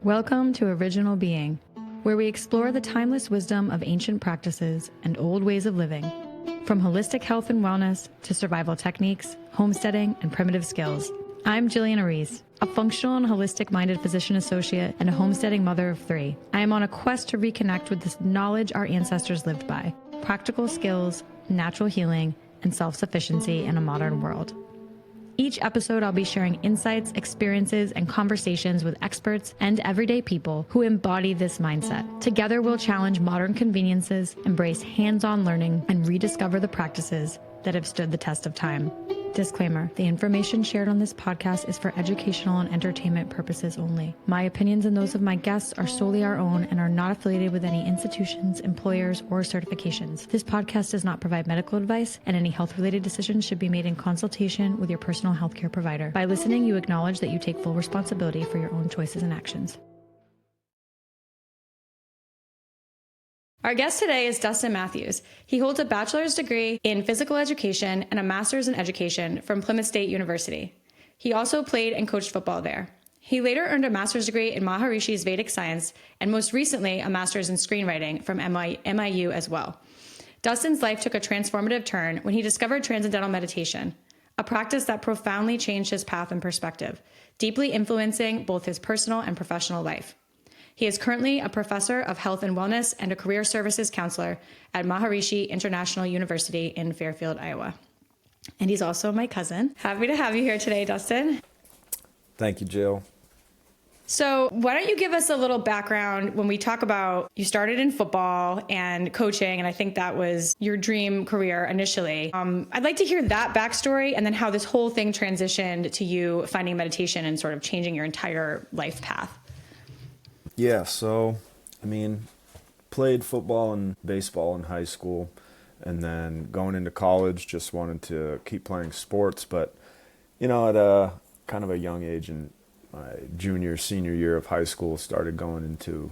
Welcome to Original Being, where we explore the timeless wisdom of ancient practices and old ways of living, from holistic health and wellness to survival techniques, homesteading, and primitive skills. I'm Jillian Ariz, a functional and holistic-minded physician associate and a homesteading mother of 3. I am on a quest to reconnect with this knowledge our ancestors lived by, practical skills, natural healing, and self-sufficiency in a modern world. Each episode, I'll be sharing insights, experiences, and conversations with experts and everyday people who embody this mindset. Together, we'll challenge modern conveniences, embrace hands-on learning, and rediscover the practices that have stood the test of time. Disclaimer, the information shared on this podcast is for educational and entertainment purposes only. My opinions and those of my guests are solely our own and are not affiliated with any institutions, employers, or certifications. This podcast does not provide medical advice, and any health-related decisions should be made in consultation with your personal healthcare provider. By listening, you acknowledge that you take full responsibility for your own choices and actions. Our guest today is Dustin Matthews. He holds a bachelor's degree in physical education and a master's in education from Plymouth State University. He also played and coached football there. He later earned a master's degree in Maharishi's Vedic science and most recently a master's in screenwriting from MIU as well. Dustin's life took a transformative turn when he discovered Transcendental Meditation, a practice that profoundly changed his path and perspective, deeply influencing both his personal and professional life. He is currently a professor of health and wellness and a career services counselor at Maharishi International University in Fairfield, Iowa. And he's also my cousin. Happy to have you here today, Dustin. Thank you, Jill. So why don't you give us a little background when we talk about you started in football and coaching, and I think that was your dream career initially. I'd like to hear that backstory and then how this whole thing transitioned to you finding meditation and sort of changing your entire life path. Yeah, so, played football and baseball in high school, and then going into college, just wanted to keep playing sports, but, at a kind of a young age in my senior year of high school, started going into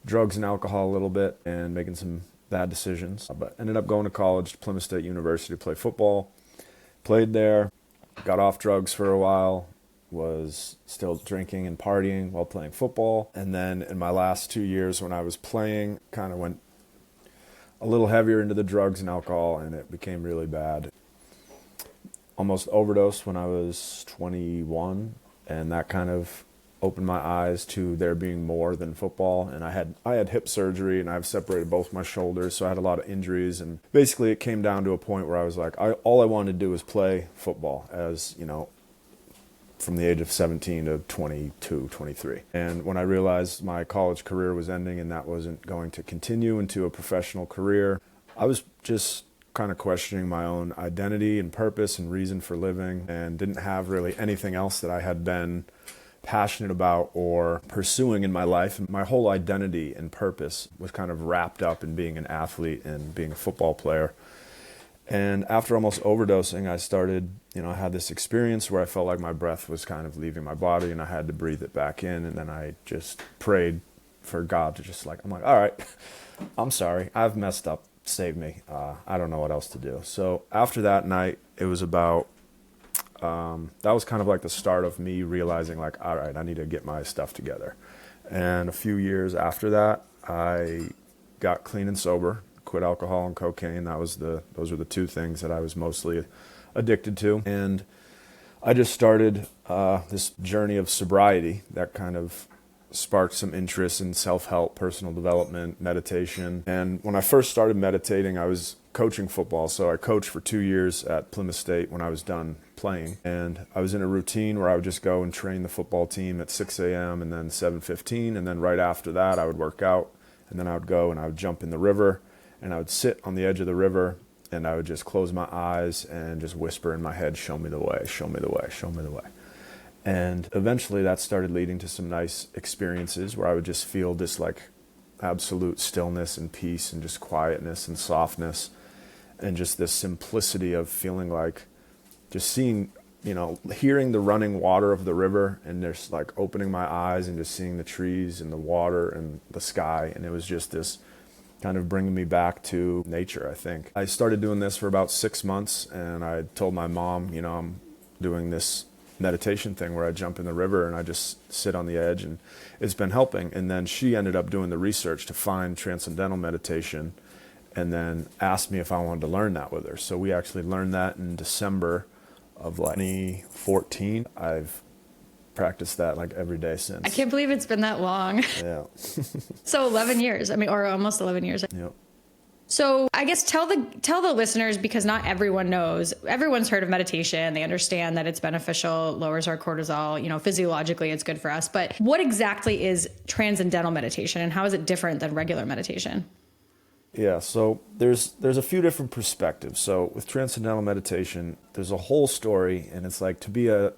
drugs and alcohol a little bit and making some bad decisions, but ended up going to college, Plymouth State University, to play football, played there, got off drugs for a while, was still drinking and partying while playing football. And then in my last 2 years when I was playing, kind of went a little heavier into the drugs and alcohol, and it became really bad. Almost overdosed when I was 21, and that kind of opened my eyes to there being more than football. And I had hip surgery, and I've separated both my shoulders, so I had a lot of injuries. And basically it came down to a point where I was like, all I wanted to do was play football, as from the age of 17 to 22, 23. And when I realized my college career was ending and that wasn't going to continue into a professional career, I was just kind of questioning my own identity and purpose and reason for living, and didn't have really anything else that I had been passionate about or pursuing in my life. And my whole identity and purpose was kind of wrapped up in being an athlete and being a football player. And after almost overdosing, I started, I had this experience where I felt like my breath was kind of leaving my body and I had to breathe it back in. And then I just prayed for God to I'm like, all right, I'm sorry, I've messed up, save me. I don't know what else to do. So after that night, it was about, that was kind of like the start of me realizing like, all right, I need to get my stuff together. And a few years after that, I got clean and sober. Quit alcohol and cocaine. Those were the two things that I was mostly addicted to. And I just started this journey of sobriety that kind of sparked some interest in self-help, personal development, meditation. And when I first started meditating, I was coaching football. So I coached for 2 years at Plymouth State when I was done playing. And I was in a routine where I would just go and train the football team at 6 a.m. and then 7:15. And then right after that, I would work out. And then I would go and I would jump in the river. And I would sit on the edge of the river and I would just close my eyes and just whisper in my head, show me the way, show me the way, show me the way. And eventually that started leading to some nice experiences where I would just feel this like absolute stillness and peace and just quietness and softness and just this simplicity of feeling like just seeing, hearing the running water of the river and just like opening my eyes and just seeing the trees and the water and the sky. And it was just this kind of bringing me back to nature, I think. I started doing this for about 6 months, and I told my mom, I'm doing this meditation thing where I jump in the river and I just sit on the edge, and it's been helping. And then she ended up doing the research to find transcendental meditation and then asked me if I wanted to learn that with her. So we actually learned that in December of 2014. I've practiced that like every day since. I can't believe it's been that long. Yeah. So 11 years, or almost 11 years. Yep. So I guess tell the listeners, because not everyone knows. Everyone's heard of meditation. They understand that it's beneficial, lowers our cortisol, physiologically it's good for us. But what exactly is transcendental meditation, and how is it different than regular meditation? Yeah, so there's a few different perspectives. So with transcendental meditation, there's a whole story, and it's like to be a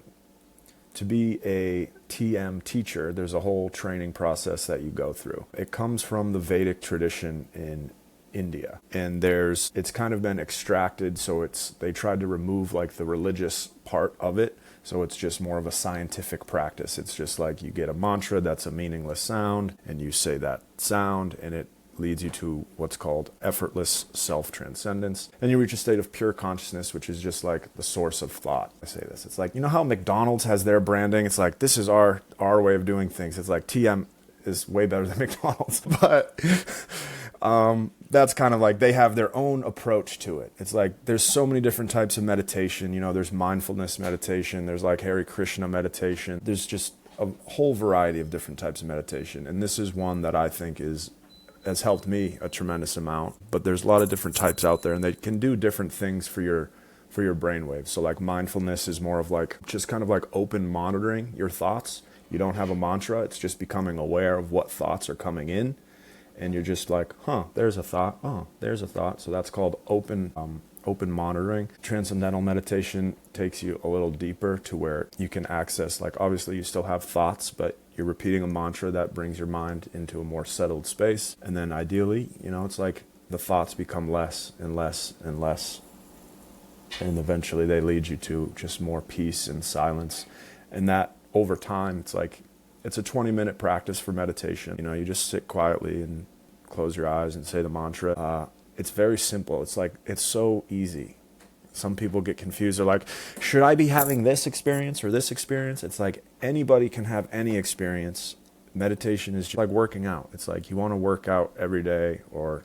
TM teacher, there's a whole training process that you go through. It comes from the Vedic tradition in India, and it's kind of been extracted, so they tried to remove like the religious part of it, so it's just more of a scientific practice. It's just like you get a mantra that's a meaningless sound, and you say that sound, and it leads you to what's called effortless self-transcendence. And you reach a state of pure consciousness, which is just like the source of thought. I say this. It's like, how McDonald's has their branding? It's like, this is our way of doing things. It's like TM is way better than McDonald's. But that's kind of like they have their own approach to it. It's like there's so many different types of meditation. There's mindfulness meditation. There's like Hare Krishna meditation. There's just a whole variety of different types of meditation. And this is one that I think has helped me a tremendous amount. But there's a lot of different types out there, and they can do different things for your brainwaves. So like mindfulness is more of like just kind of like open monitoring your thoughts. You don't have a mantra. It's just becoming aware of what thoughts are coming in, and you're just like, there's a thought. Oh, there's a thought. So that's called open monitoring. Transcendental meditation takes you a little deeper to where you can access, like, obviously you still have thoughts, but you're repeating a mantra that brings your mind into a more settled space. And then ideally, it's like the thoughts become less and less and less. And eventually they lead you to just more peace and silence. And that over time, it's like, it's a 20-minute practice for meditation. You just sit quietly and close your eyes and say the mantra. It's very simple. It's like, it's so easy. Some people get confused. They're like, should I be having this experience or this experience? It's like anybody can have any experience. Meditation is just like working out. It's like you want to work out every day or,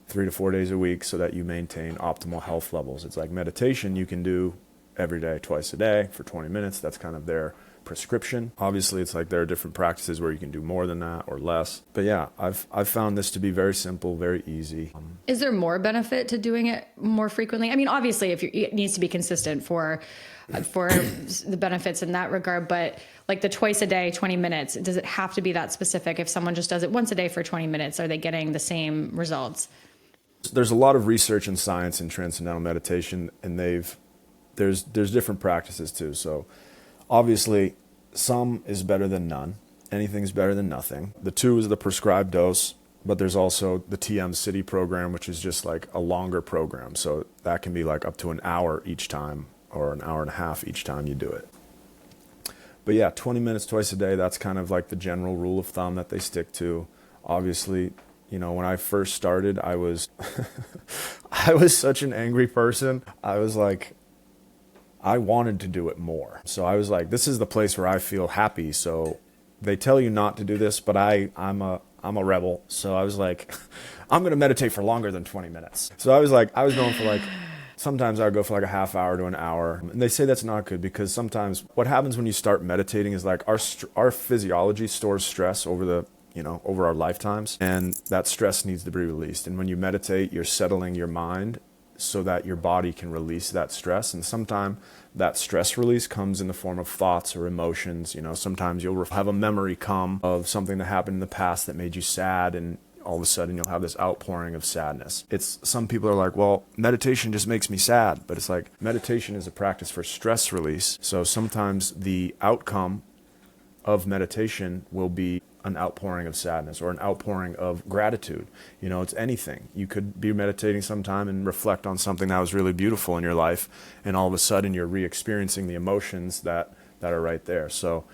3 to 4 days a week so that you maintain optimal health levels. It's like meditation you can do every day, twice a day for 20 minutes. That's kind of their prescription. Obviously, it's like there are different practices where you can do more than that or less. But yeah, I've found this to be very simple, very easy. Is there more benefit to doing it more frequently? I mean, obviously, it needs to be consistent for the benefits in that regard. But like the twice a day, 20 minutes, does it have to be that specific? If someone just does it once a day for 20 minutes, are they getting the same results? There's a lot of research and science in transcendental meditation, and there's different practices too. So obviously, some is better than none. Anything's better than nothing. The 2 is the prescribed dose, but there's also the TM City program, which is just like a longer program. So that can be like up to an hour each time or an hour and a half each time you do it. But yeah, 20 minutes twice a day, that's kind of like the general rule of thumb that they stick to. Obviously, when I first started, I was such an angry person. I was like, I wanted to do it more. So I was like, this is the place where I feel happy. So they tell you not to do this, but I'm a rebel. So I was like, I'm going to meditate for longer than 20 minutes. So I was going for like, sometimes I would go for like a half hour to an hour. And they say that's not good because sometimes what happens when you start meditating is like our physiology stores stress over our lifetimes. And that stress needs to be released. And when you meditate, you're settling your mind so that your body can release that stress. And sometimes that stress release comes in the form of thoughts or emotions. Sometimes you'll have a memory come of something that happened in the past that made you sad, and all of a sudden you'll have this outpouring of sadness. Some people are like, well, meditation just makes me sad. But it's like meditation is a practice for stress release. So sometimes the outcome of meditation will be an outpouring of sadness or an outpouring of gratitude. It's anything. You could be meditating sometime and reflect on something that was really beautiful in your life, and all of a sudden you're re-experiencing the emotions that are right there. So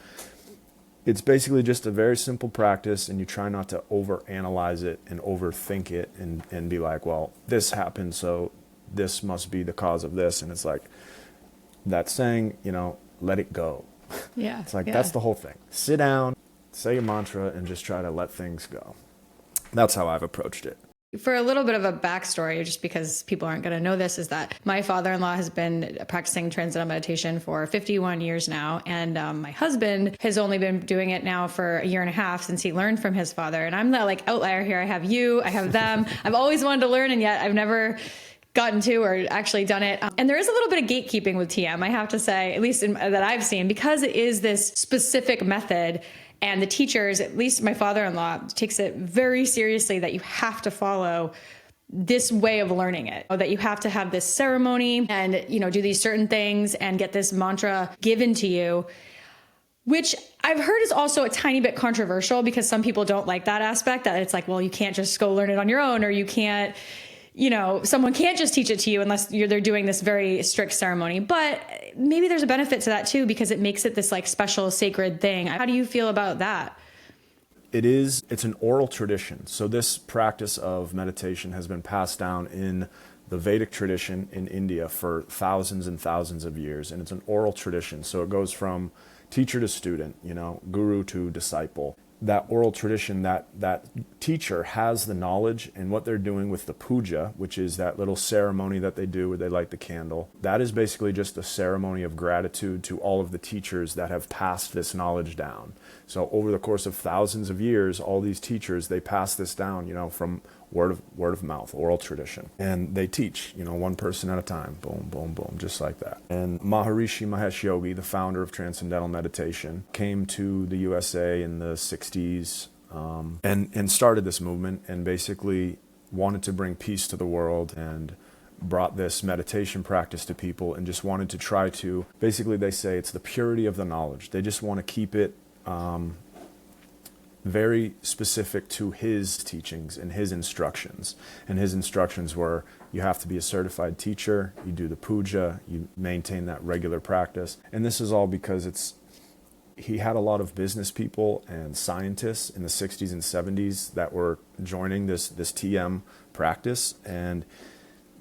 it's basically just a very simple practice, and you try not to overanalyze it and overthink it and be like, well, this happened, so this must be the cause of this. And it's like that saying, let it go. Yeah. It's like, that's the whole thing. Sit down, say your mantra, and just try to let things go. That's how I've approached it. For a little bit of a backstory, just because people aren't going to know this, is that my father-in-law has been practicing Transcendental Meditation for 51 years now. And my husband has only been doing it now for a year and a half since he learned from his father. And I'm the like outlier here. I have you, I have them. I've always wanted to learn, and yet I've never gotten to or actually done it. And there is a little bit of gatekeeping with TM, I have to say, at least that I've seen, because it is this specific method. And the teachers, at least my father-in-law, takes it very seriously that you have to follow this way of learning it, that you have to have this ceremony and, do these certain things and get this mantra given to you, which I've heard is also a tiny bit controversial because some people don't like that aspect, that it's like, well, you can't just go learn it on your own, or you can't, someone can't just teach it to you unless they're doing this very strict ceremony. But maybe there's a benefit to that too, because it makes it this like special sacred thing. How do you feel about that? It's an oral tradition. So this practice of meditation has been passed down in the Vedic tradition in India for thousands and thousands of years. And it's an oral tradition. So it goes from teacher to student, guru to disciple. That oral tradition, that teacher has the knowledge, and what they're doing with the puja, which is that little ceremony that they do where they light the candle, that is basically just a ceremony of gratitude to all of the teachers that have passed this knowledge down. So over the course of thousands of years, all these teachers, they pass this down, from word of mouth, oral tradition. And they teach, one person at a time, boom, boom, boom, just like that. And Maharishi Mahesh Yogi, the founder of Transcendental Meditation, came to the USA in the 60s and started this movement, and basically wanted to bring peace to the world, and brought this meditation practice to people, and just wanted to try to, basically they say it's the purity of the knowledge. They just want to keep it very specific to his teachings and his instructions. And his instructions were, you have to be a certified teacher, you do the puja, you maintain that regular practice. And this is all because he had a lot of business people and scientists in the 60s and 70s that were joining this TM practice, and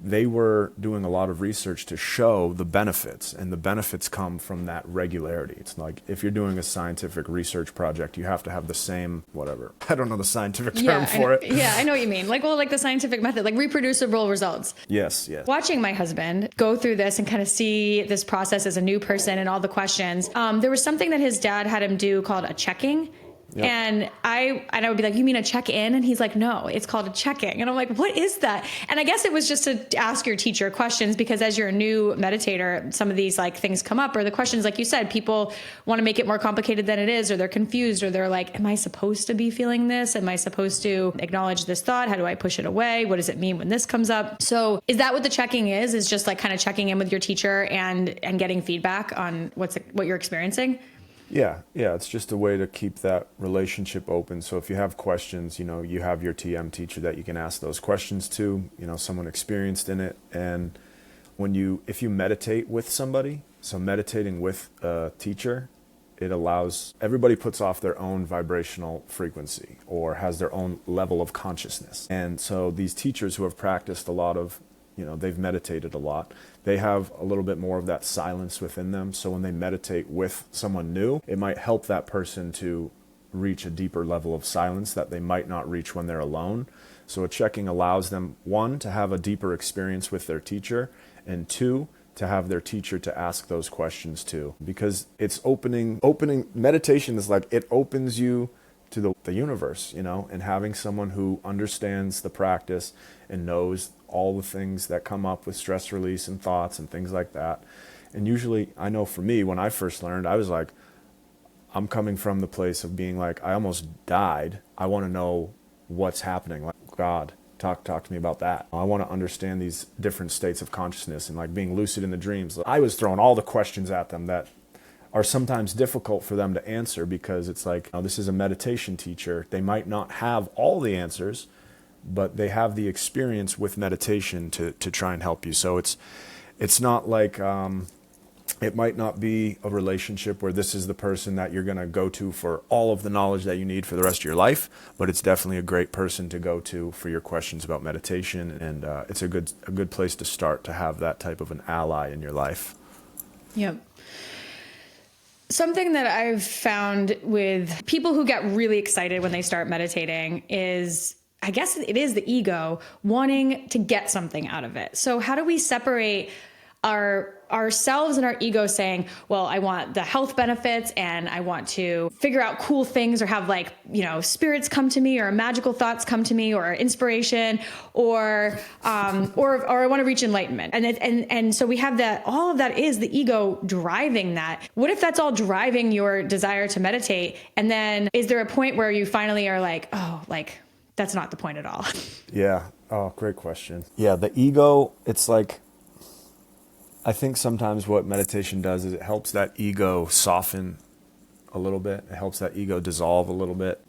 they were doing a lot of research to show the benefits, and the benefits come from that regularity. It's like if you're doing a scientific research project, you have to have the same, whatever. I don't know the scientific term for it. Yeah, I know what you mean. Like the scientific method, like reproducible results. Yes. Watching my husband go through this and kind of see this process as a new person and all the questions, there was something that his dad had him do called a checking. Yep. And I would be like, you mean a check-in? And he's like, no, it's called a checking. And I'm like, what is that? And I guess it was just to ask your teacher questions, because as you're a new meditator, some of these like things come up, or the questions, like you said, people want to make it more complicated than it is, or they're confused, or they're like, am I supposed to be feeling this? Am I supposed to acknowledge this thought? How do I push it away? What does it mean when this comes up? So is that what the checking is just like kind of checking in with your teacher and getting feedback on what you're experiencing? Yeah, it's just a way to keep that relationship open. So if you have questions, you have your TM teacher that you can ask those questions to, someone experienced in it. And if you meditate with somebody, so meditating with a teacher, it allows, everybody puts off their own vibrational frequency or has their own level of consciousness. And so these teachers who have practiced a lot of, they've meditated a lot, they have a little bit more of that silence within them. So when they meditate with someone new, it might help that person to reach a deeper level of silence that they might not reach when they're alone. So a checking allows them, one, to have a deeper experience with their teacher, and two, to have their teacher to ask those questions too. Because it's opening meditation is like, it opens you to the universe, and having someone who understands the practice and knows all the things that come up with stress release and thoughts and things like that. And usually, I know for me, when I first learned, I was like, I'm coming from the place of being like, I almost died. I want to know what's happening. Like, God, talk to me about that. I want to understand these different states of consciousness and like being lucid in the dreams. I was throwing all the questions at them that are sometimes difficult for them to answer, because it's like, this is a meditation teacher. They might not have all the answers, but they have the experience with meditation to try and help you. So it's not like, it might not be a relationship where this is the person that you're going to go to for all of the knowledge that you need for the rest of your life, but it's definitely a great person to go to for your questions about meditation. And it's a good place to start, to have that type of an ally in your life. Yep. Something that I've found with people who get really excited when they start meditating is, I guess it is the ego wanting to get something out of it. So how do we separate ourselves and our ego saying, well, I want the health benefits and I want to figure out cool things or have spirits come to me or magical thoughts come to me or inspiration or I want to reach enlightenment. And so we have that, all of that is the ego driving that. What if that's all driving your desire to meditate? And then is there a point where you finally are like, oh, like that's not the point at all? Yeah. Oh, great question. Yeah. The ego, it's like, I think sometimes what meditation does is it helps that ego soften a little bit. It helps that ego dissolve a little bit.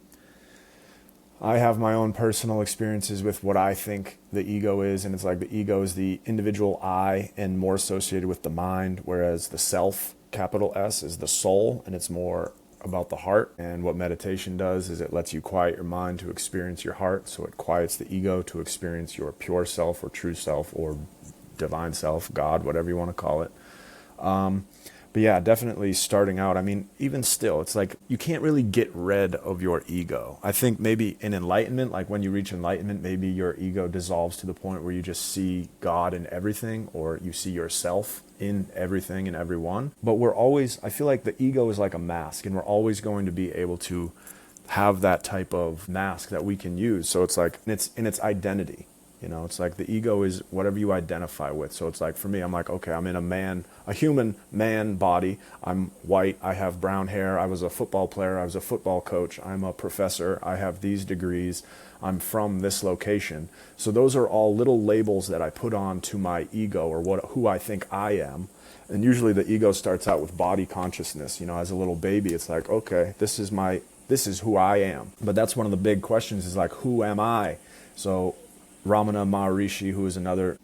I have my own personal experiences with what I think the ego is, and it's like the ego is the individual I and more associated with the mind, whereas the self, capital S, is the soul, and it's more about the heart. And what meditation does is it lets you quiet your mind to experience your heart, so it quiets the ego to experience your pure self or true self or divine self, God, whatever you want to call it. But yeah, definitely starting out, I mean, even still, it's like you can't really get rid of your ego. I think maybe in enlightenment, like when you reach enlightenment, maybe your ego dissolves to the point where you just see God in everything, or you see yourself in everything and everyone. But I feel like the ego is like a mask, and we're always going to be able to have that type of mask that we can use. So it's like, it's in its identity. It's like the ego is whatever you identify with. So it's like, for me, I'm like, okay, I'm in a human man body. I'm white. I have brown hair. I was a football player. I was a football coach. I'm a professor. I have these degrees. I'm from this location. So those are all little labels that I put on to my ego, or who I think I am. And usually the ego starts out with body consciousness. As a little baby, it's like, okay, this is who I am. But that's one of the big questions, is like, who am I? So Ramana Maharishi, who is another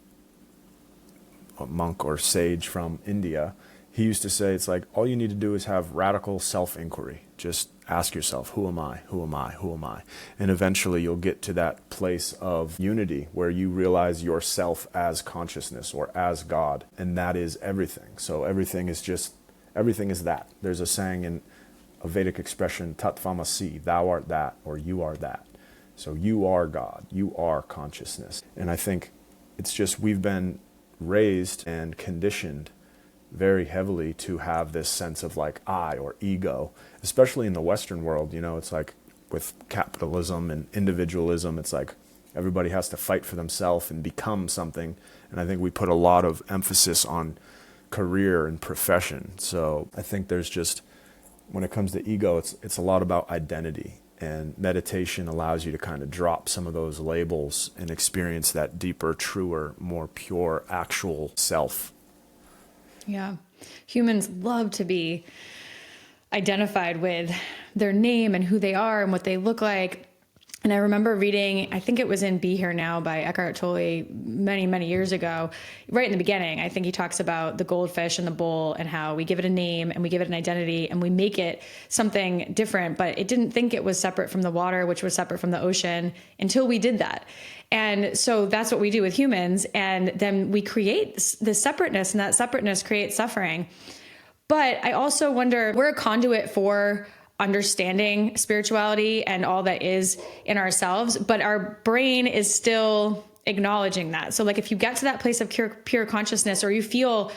monk or sage from India, he used to say, it's like, all you need to do is have radical self-inquiry. Just ask yourself, who am I? Who am I? Who am I? And eventually you'll get to that place of unity where you realize yourself as consciousness or as God. And that is everything. So everything is that. There's a saying in a Vedic expression, Tattvamasi, thou art that, or you are that. So you are God, you are consciousness. And I think it's just, we've been raised and conditioned very heavily to have this sense of like I, or ego, especially in the Western world. It's like with capitalism and individualism, it's like everybody has to fight for themselves and become something. And I think we put a lot of emphasis on career and profession. So I think there's just, when it comes to ego, it's a lot about identity. And meditation allows you to kind of drop some of those labels and experience that deeper, truer, more pure, actual self. Yeah. Humans love to be identified with their name and who they are and what they look like. And I remember reading, I think it was in Be Here Now by Eckhart Tolle many, many years ago, right in the beginning. I think he talks about the goldfish and the bowl and how we give it a name and we give it an identity and we make it something different, but it didn't think it was separate from the water, which was separate from the ocean, until we did that. And so that's what we do with humans. And then we create this separateness, and that separateness creates suffering. But I also wonder, we're a conduit for understanding spirituality and all that is in ourselves, but our brain is still acknowledging that. So like if you get to that place of pure consciousness, or you feel,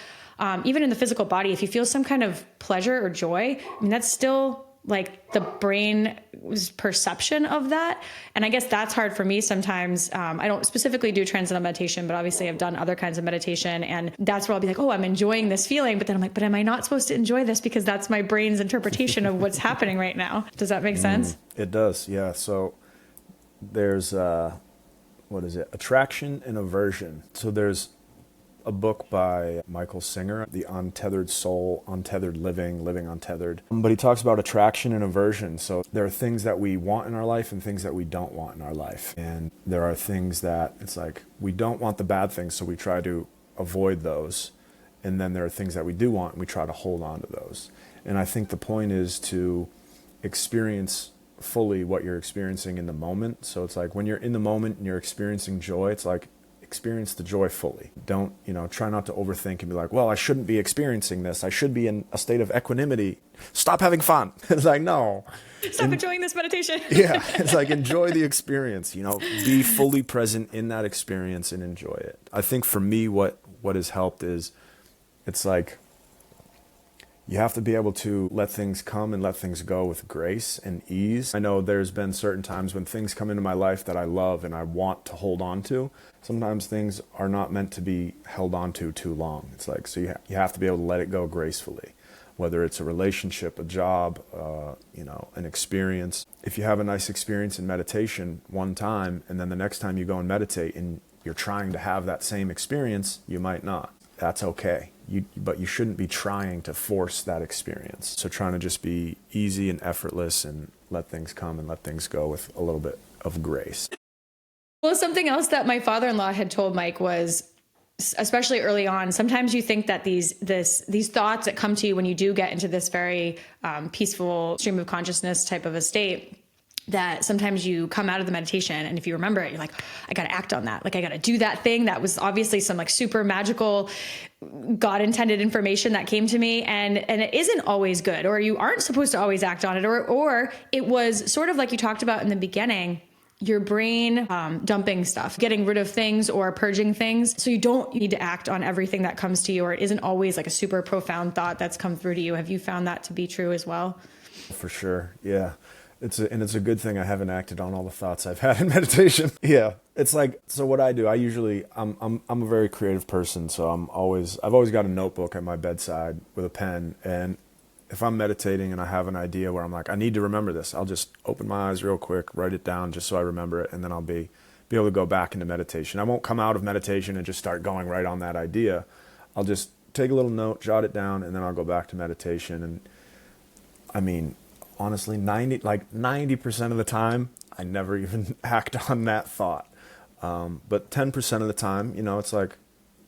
even in the physical body, if you feel some kind of pleasure or joy, I mean, that's still like the brain's perception of that. And I guess that's hard for me sometimes. I don't specifically do transcendental meditation, but obviously I've done other kinds of meditation. And that's where I'll be like, oh, I'm enjoying this feeling. But then I'm like, but am I not supposed to enjoy this? Because that's my brain's interpretation of what's happening right now. Does that make sense? It does. Yeah. So there's, attraction and aversion. So there's a book by Michael Singer, The Untethered Soul, Untethered Living, Living Untethered. But he talks about attraction and aversion. So there are things that we want in our life and things that we don't want in our life. And there are things that it's like we don't want the bad things, so we try to avoid those. And then there are things that we do want and we try to hold on to those. And I think the point is to experience fully what you're experiencing in the moment. So it's like when you're in the moment and you're experiencing joy, it's like experience the joy fully. Don't, try not to overthink and be like, well, I shouldn't be experiencing this. I should be in a state of equanimity. Stop having fun. It's like, no. Stop enjoying this meditation. Yeah. It's like, enjoy the experience, be fully present in that experience and enjoy it. I think for me, what has helped is it's like, you have to be able to let things come and let things go with grace and ease. I know there's been certain times when things come into my life that I love and I want to hold on to. Sometimes things are not meant to be held on to too long. It's like, so you have to be able to let it go gracefully, whether it's a relationship, a job, an experience. If you have a nice experience in meditation one time, and then the next time you go and meditate and you're trying to have that same experience, you might not. That's okay. But you shouldn't be trying to force that experience. So trying to just be easy and effortless and let things come and let things go with a little bit of grace. Well, something else that my father-in-law had told Mike was, especially early on, sometimes you think that these thoughts that come to you when you do get into this very peaceful stream of consciousness type of a state, that sometimes you come out of the meditation and if you remember it, you're like, I got to act on that. Like, I got to do that thing. That was obviously some like super magical God intended information that came to me. And it isn't always good, or you aren't supposed to always act on it. Or it was sort of like you talked about in the beginning, your brain dumping stuff, getting rid of things or purging things. So you don't need to act on everything that comes to you, or it isn't always like a super profound thought that's come through to you. Have you found that to be true as well? For sure. Yeah. It's a good thing I haven't acted on all the thoughts I've had in meditation. Yeah. It's like, so what I do, I'm a very creative person. So I've always got a notebook at my bedside with a pen. And if I'm meditating and I have an idea where I'm like, I need to remember this, I'll just open my eyes real quick, write it down just so I remember it. And then I'll be able to go back into meditation. I won't come out of meditation and just start going right on that idea. I'll just take a little note, jot it down, and then I'll go back to meditation. And I mean, honestly, 90% of the time, I never even act on that thought. But 10% of the time, it's like,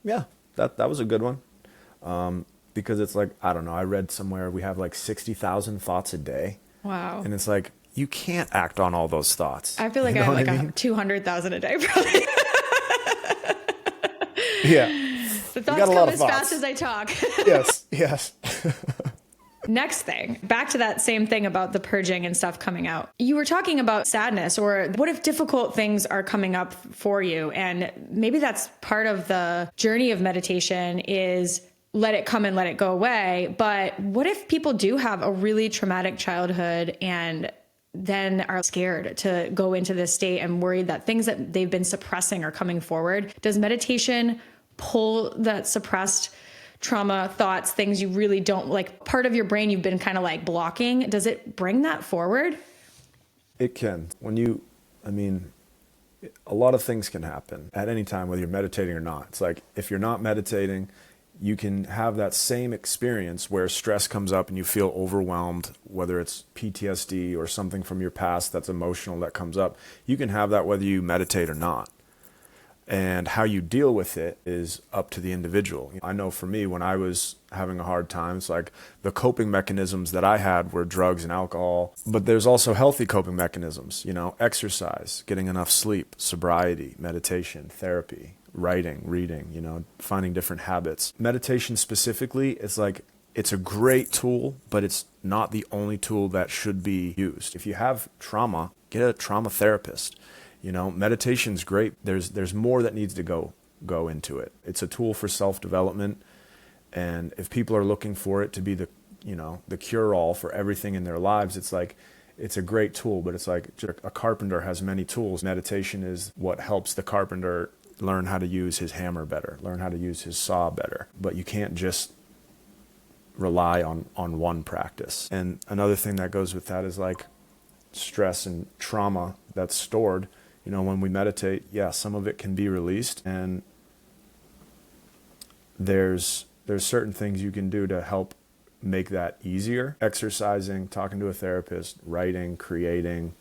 yeah, that was a good one. Because it's like, I don't know, I read somewhere we have like 60,000 thoughts a day. Wow. And it's like, you can't act on all those thoughts. I feel like I have like 200,000 a day probably. Yeah. The thoughts come as fast as I talk. Yes. Next thing, back to that same thing about the purging and stuff coming out. You were talking about sadness, or what if difficult things are coming up for you? And maybe that's part of the journey of meditation, is let it come and let it go away. But what if people do have a really traumatic childhood and then are scared to go into this state and worried that things that they've been suppressing are coming forward? Does meditation pull that suppressed trauma thoughts, things you really don't like, part of your brain you've been kind of like blocking? Does it bring that forward? It can. A lot of things can happen at any time, whether you're meditating or not. It's like, if you're not meditating, you can have that same experience where stress comes up and you feel overwhelmed, whether it's PTSD or something from your past that's emotional that comes up. You can have that whether you meditate or not. And how you deal with it is up to the individual. I know for me, when I was having a hard time, it's like the coping mechanisms that I had were drugs and alcohol. But there's also healthy coping mechanisms, exercise, getting enough sleep, sobriety, meditation, therapy, writing, reading, finding different habits. Meditation specifically, it's like, it's a great tool, but it's not the only tool that should be used. If you have trauma, get a trauma therapist. Meditation's great. There's more that needs to go into it. It's a tool for self-development. And if people are looking for it to be the cure-all for everything in their lives, it's like, it's a great tool, but it's like a carpenter has many tools. Meditation is what helps the carpenter learn how to use his hammer better, learn how to use his saw better. But you can't just rely on one practice. And another thing that goes with that is like stress and trauma that's stored. When we meditate, some of it can be released, and there's certain things you can do to help make that easier. Exercising, talking to a therapist, writing, creating,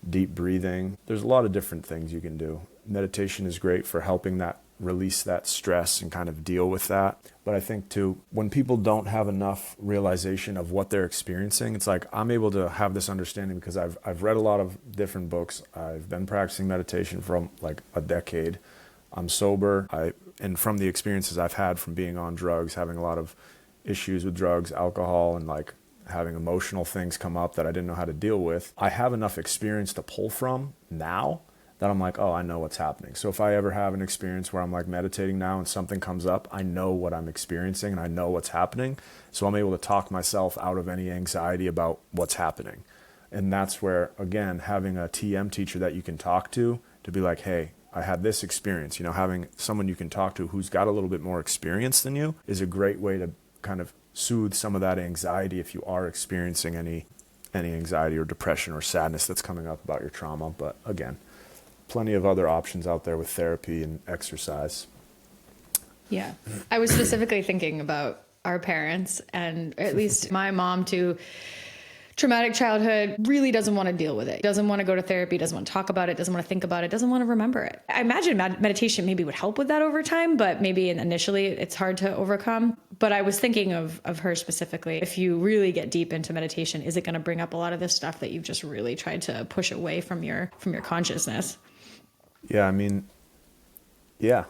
deep breathing. There's a lot of different things you can do. Meditation is great for helping that release that stress and kind of deal with that. But I think too, when people don't have enough realization of what they're experiencing, it's like, I'm able to have this understanding because I've read a lot of different books. I've been practicing meditation for like a decade. I'm sober. And from the experiences I've had from being on drugs, having a lot of issues with drugs, alcohol, and like having emotional things come up that I didn't know how to deal with, I have enough experience to pull from now that I'm like, oh, I know what's happening. So if I ever have an experience where I'm like meditating now and something comes up, I know what I'm experiencing and I know what's happening. So I'm able to talk myself out of any anxiety about what's happening. And that's where, again, having a TM teacher that you can talk to be like, hey, I had this experience, having someone you can talk to who's got a little bit more experience than you is a great way to kind of soothe some of that anxiety if you are experiencing any anxiety or depression or sadness that's coming up about your trauma. But again, plenty of other options out there with therapy and exercise. Yeah. I was specifically thinking about our parents, and at least my mom too. Traumatic childhood, really doesn't want to deal with it. Doesn't want to go to therapy, doesn't want to talk about it, doesn't want to think about it, doesn't want to remember it. I imagine meditation maybe would help with that over time, but maybe initially it's hard to overcome. But I was thinking of her specifically. If you really get deep into meditation, is it going to bring up a lot of this stuff that you've just really tried to push away from your consciousness? Yeah, I mean, yeah.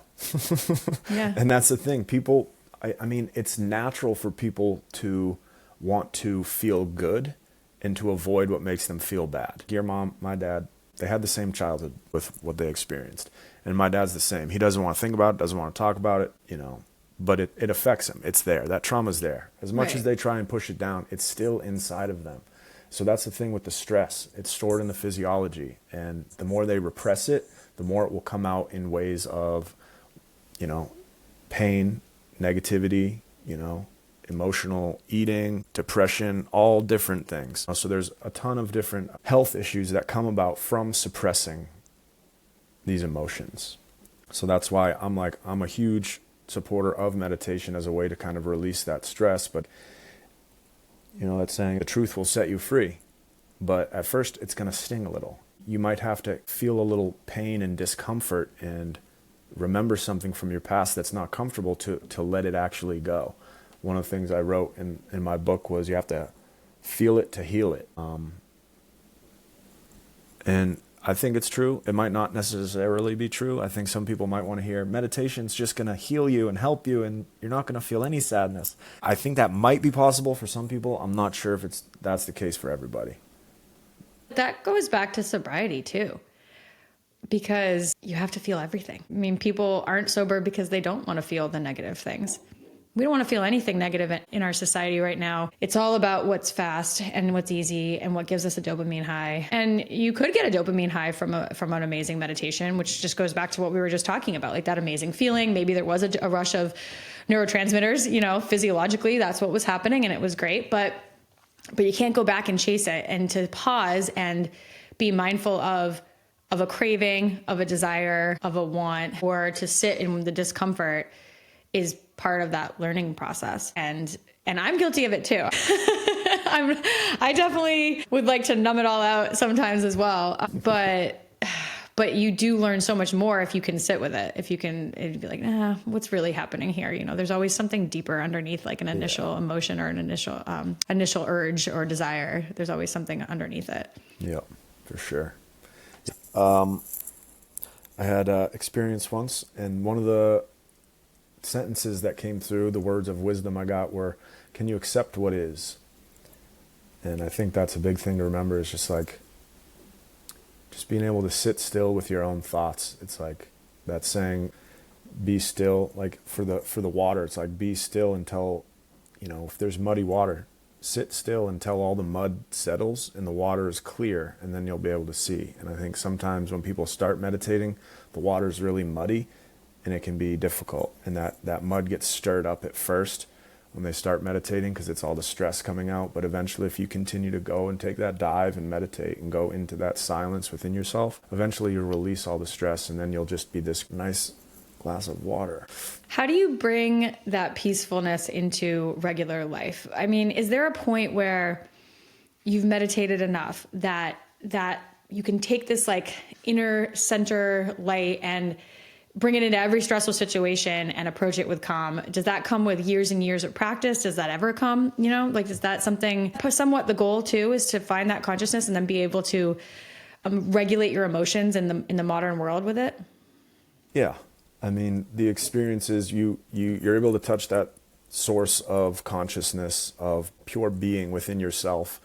Yeah. And that's the thing. People, I mean, it's natural for people to want to feel good and to avoid what makes them feel bad. Your mom, my dad, they had the same childhood with what they experienced. And my dad's the same. He doesn't want to think about it, doesn't want to talk about it, but it affects him. It's there. That trauma's there. As much as they try and push it down, it's still inside of them. So that's the thing with the stress. It's stored in the physiology. And the more they repress it, the more it will come out in ways of, pain, negativity, emotional eating, depression, all different things. So there's a ton of different health issues that come about from suppressing these emotions. So that's why I'm a huge supporter of meditation as a way to kind of release that stress. But, that's saying the truth will set you free. But at first it's going to sting a little. You might have to feel a little pain and discomfort and remember something from your past that's not comfortable to let it actually go. One of the things I wrote in my book was you have to feel it to heal it. And I think it's true. It might not necessarily be true. I think some people might want to hear meditation's just going to heal you and help you and you're not going to feel any sadness. I think that might be possible for some people. I'm not sure if that's the case for everybody. That goes back to sobriety too, because you have to feel everything. I mean, people aren't sober because they don't want to feel the negative things. We don't want to feel anything negative in our society right now. It's all about what's fast and what's easy and what gives us a dopamine high. And you could get a dopamine high from an amazing meditation, which just goes back to what we were just talking about, like that amazing feeling. Maybe there was a rush of neurotransmitters, physiologically, that's what was happening and it was great. But you can't go back and chase it, and to pause and be mindful of a craving, of a desire, of a want, or to sit in the discomfort is part of that learning process. And I'm guilty of it too. I definitely would like to numb it all out sometimes as well. But you do learn so much more if you can sit with it. If you can it'd be like, what's really happening here? There's always something deeper underneath, like an initial emotion or an initial urge or desire. There's always something underneath it. Yeah, for sure. I had experience once, and one of the sentences that came through, the words of wisdom I got were, can you accept what is? And I think that's a big thing to remember, is just being able to sit still with your own thoughts. It's like that saying, be still, like for the water, it's like be still until, if there's muddy water, sit still until all the mud settles and the water is clear, and then you'll be able to see. And I think sometimes when people start meditating, the water is really muddy and it can be difficult. And that mud gets stirred up at first when they start meditating because it's all the stress coming out. But eventually, if you continue to go and take that dive and meditate and go into that silence within yourself, eventually you'll release all the stress, and then you'll just be this nice glass of water. How do you bring that peacefulness into regular life? I mean, is there a point where you've meditated enough that you can take this like inner center light and bring it into every stressful situation and approach it with calm? Does that come with years and years of practice? Does that ever come? Is that something, somewhat the goal too, is to find that consciousness and then be able to regulate your emotions in the modern world with it? Yeah. I mean, the experience is you're able to touch that source of consciousness, of pure being within yourself,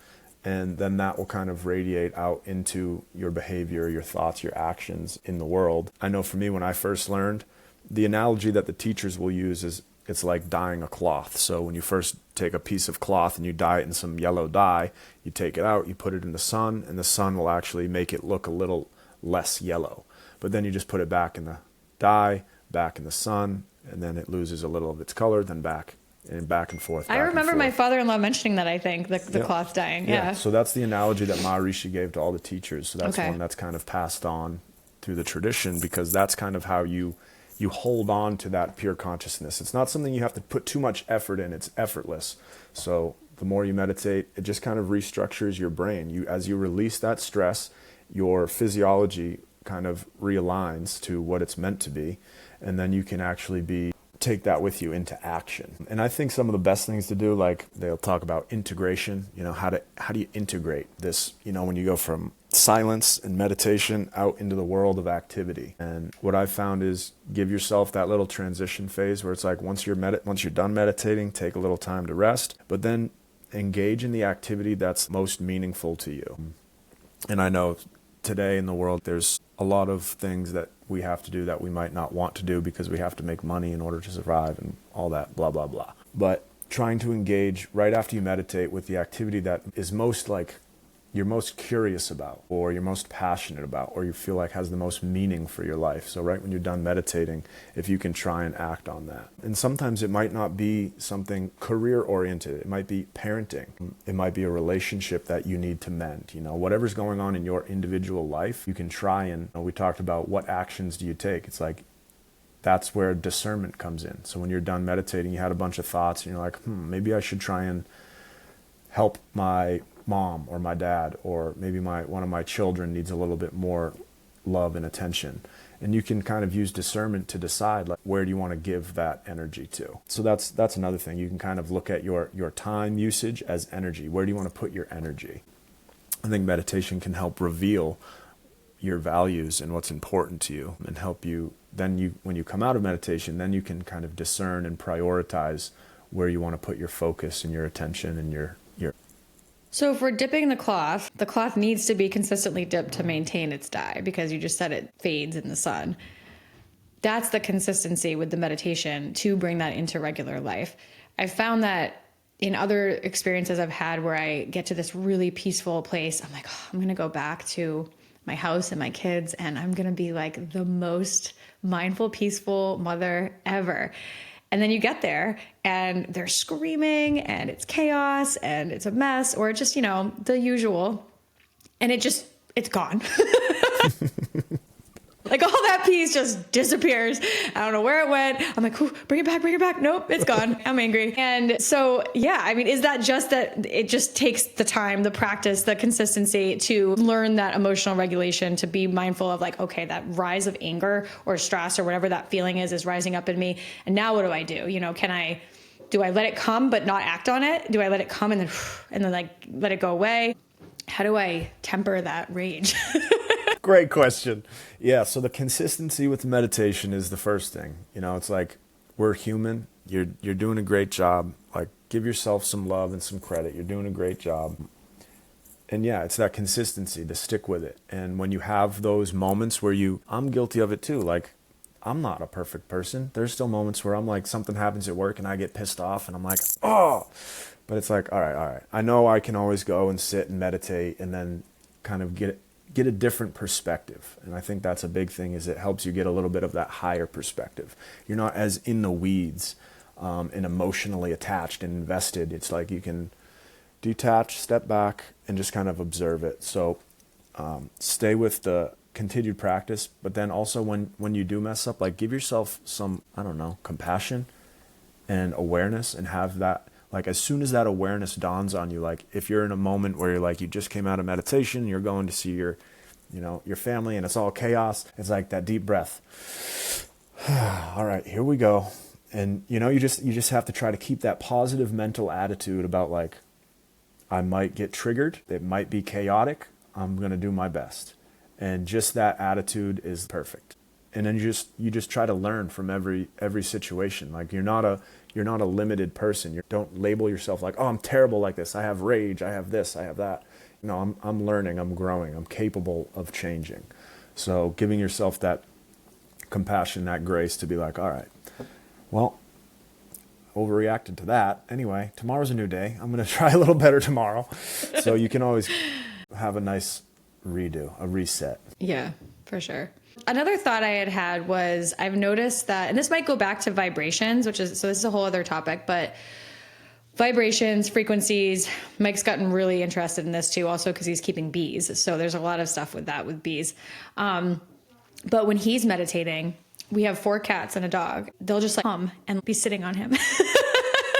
and then that will kind of radiate out into your behavior, your thoughts, your actions in the world. I know for me, when I first learned, the analogy that the teachers will use is it's like dyeing a cloth. So when you first take a piece of cloth and you dye it in some yellow dye, you take it out, you put it in the sun, and the sun will actually make it look a little less yellow. But then you just put it back in the dye, back in the sun, and then it loses a little of its color, then back and back and forth. I remember my father-in-law mentioning that, I think, the cloth dyeing. Yeah. So that's the analogy that Maharishi gave to all the teachers. So that's Okay. one that's kind of passed on through the tradition, because that's kind of how you hold on to that pure consciousness. It's not something you have to put too much effort in. It's effortless. So the more you meditate, it just kind of restructures your brain. As you release that stress, your physiology kind of realigns to what it's meant to be, and then you can actually take that with you into action. And I think some of the best things to do, like they'll talk about integration, how do you integrate this, when you go from silence and meditation out into the world of activity. And what I've found is give yourself that little transition phase where it's like once you're done meditating, take a little time to rest, but then engage in the activity that's most meaningful to you. And I know today in the world, there's a lot of things that we have to do that we might not want to do because we have to make money in order to survive and all that, blah, blah, blah. But trying to engage right after you meditate with the activity that is most you're most curious about, or you're most passionate about, or you feel like has the most meaning for your life. So right when you're done meditating, if you can try and act on that. And sometimes it might not be something career oriented. It might be parenting. It might be a relationship that you need to mend. Whatever's going on in your individual life, you can try and, we talked about what actions do you take. It's like, that's where discernment comes in. So when you're done meditating, you had a bunch of thoughts and you're like, maybe I should try and help my mom or my dad, or maybe one of my children needs a little bit more love and attention. And you can kind of use discernment to decide, like, where do you want to give that energy to? So that's another thing. You can kind of look at your time usage as energy. Where do you want to put your energy? I think meditation can help reveal your values and what's important to you, and help you, when you come out of meditation, then you can kind of discern and prioritize where you want to put your focus and your attention and your So if we're dipping the cloth needs to be consistently dipped to maintain its dye, because you just said it fades in the sun. That's the consistency with the meditation to bring that into regular life. I've found that in other experiences I've had where I get to this really peaceful place, I'm like, I'm going to go back to my house and my kids, and I'm going to be like the most mindful, peaceful mother ever. And then you get there and they're screaming and it's chaos and it's a mess, or just, the usual. And it's gone. Like all that peace just disappears. I don't know where it went. I'm like, bring it back. Nope, it's gone. I'm angry. And so, is that just that it just takes the time, the practice, the consistency to learn that emotional regulation, to be mindful of like, okay, that rise of anger or stress or whatever that feeling is rising up in me. And now what do I do? Do I let it come but not act on it? Do I let it come and then like let it go away? How do I temper that rage? Great question. Yeah, so the consistency with meditation is the first thing. It's like, we're human. You're doing a great job. Like, give yourself some love and some credit. You're doing a great job. And it's that consistency to stick with it. And when you have those moments where I'm guilty of it too. Like, I'm not a perfect person. There's still moments where I'm like, something happens at work and I get pissed off and I'm like, oh. But it's like, all right. I know I can always go and sit and meditate and then kind of get a different perspective. And I think that's a big thing, is it helps you get a little bit of that higher perspective. You're not as in the weeds and emotionally attached and invested. It's like you can detach, step back, and just kind of observe it. So stay with the continued practice, but then also when you do mess up, like, give yourself some, compassion and awareness, and have that, like, as soon as that awareness dawns on you, like if you're in a moment where you're like, you just came out of meditation, you're going to see your family and it's all chaos, it's like that deep breath. All right, here we go. And you just have to try to keep that positive mental attitude about, like, I might get triggered, it might be chaotic, I'm going to do my best. And just that attitude is perfect. And then you just try to learn from every situation. Like you're not a limited person. You don't label yourself like, oh, I'm terrible like this. I have rage. I have this. I have that. No, I'm learning. I'm growing. I'm capable of changing. So giving yourself that compassion, that grace to be like, all right, well, overreacted to that. Anyway, tomorrow's a new day. I'm going to try a little better tomorrow. So you can always have a nice redo, a reset. Yeah, for sure. Another thought I had was I've noticed that, and this might go back to vibrations, so this is a whole other topic, but vibrations, frequencies, Mike's gotten really interested in this too, also because he's keeping bees. So there's a lot of stuff with that, with bees. But when he's meditating, we have 4 cats and a dog. They'll just like come and be sitting on him.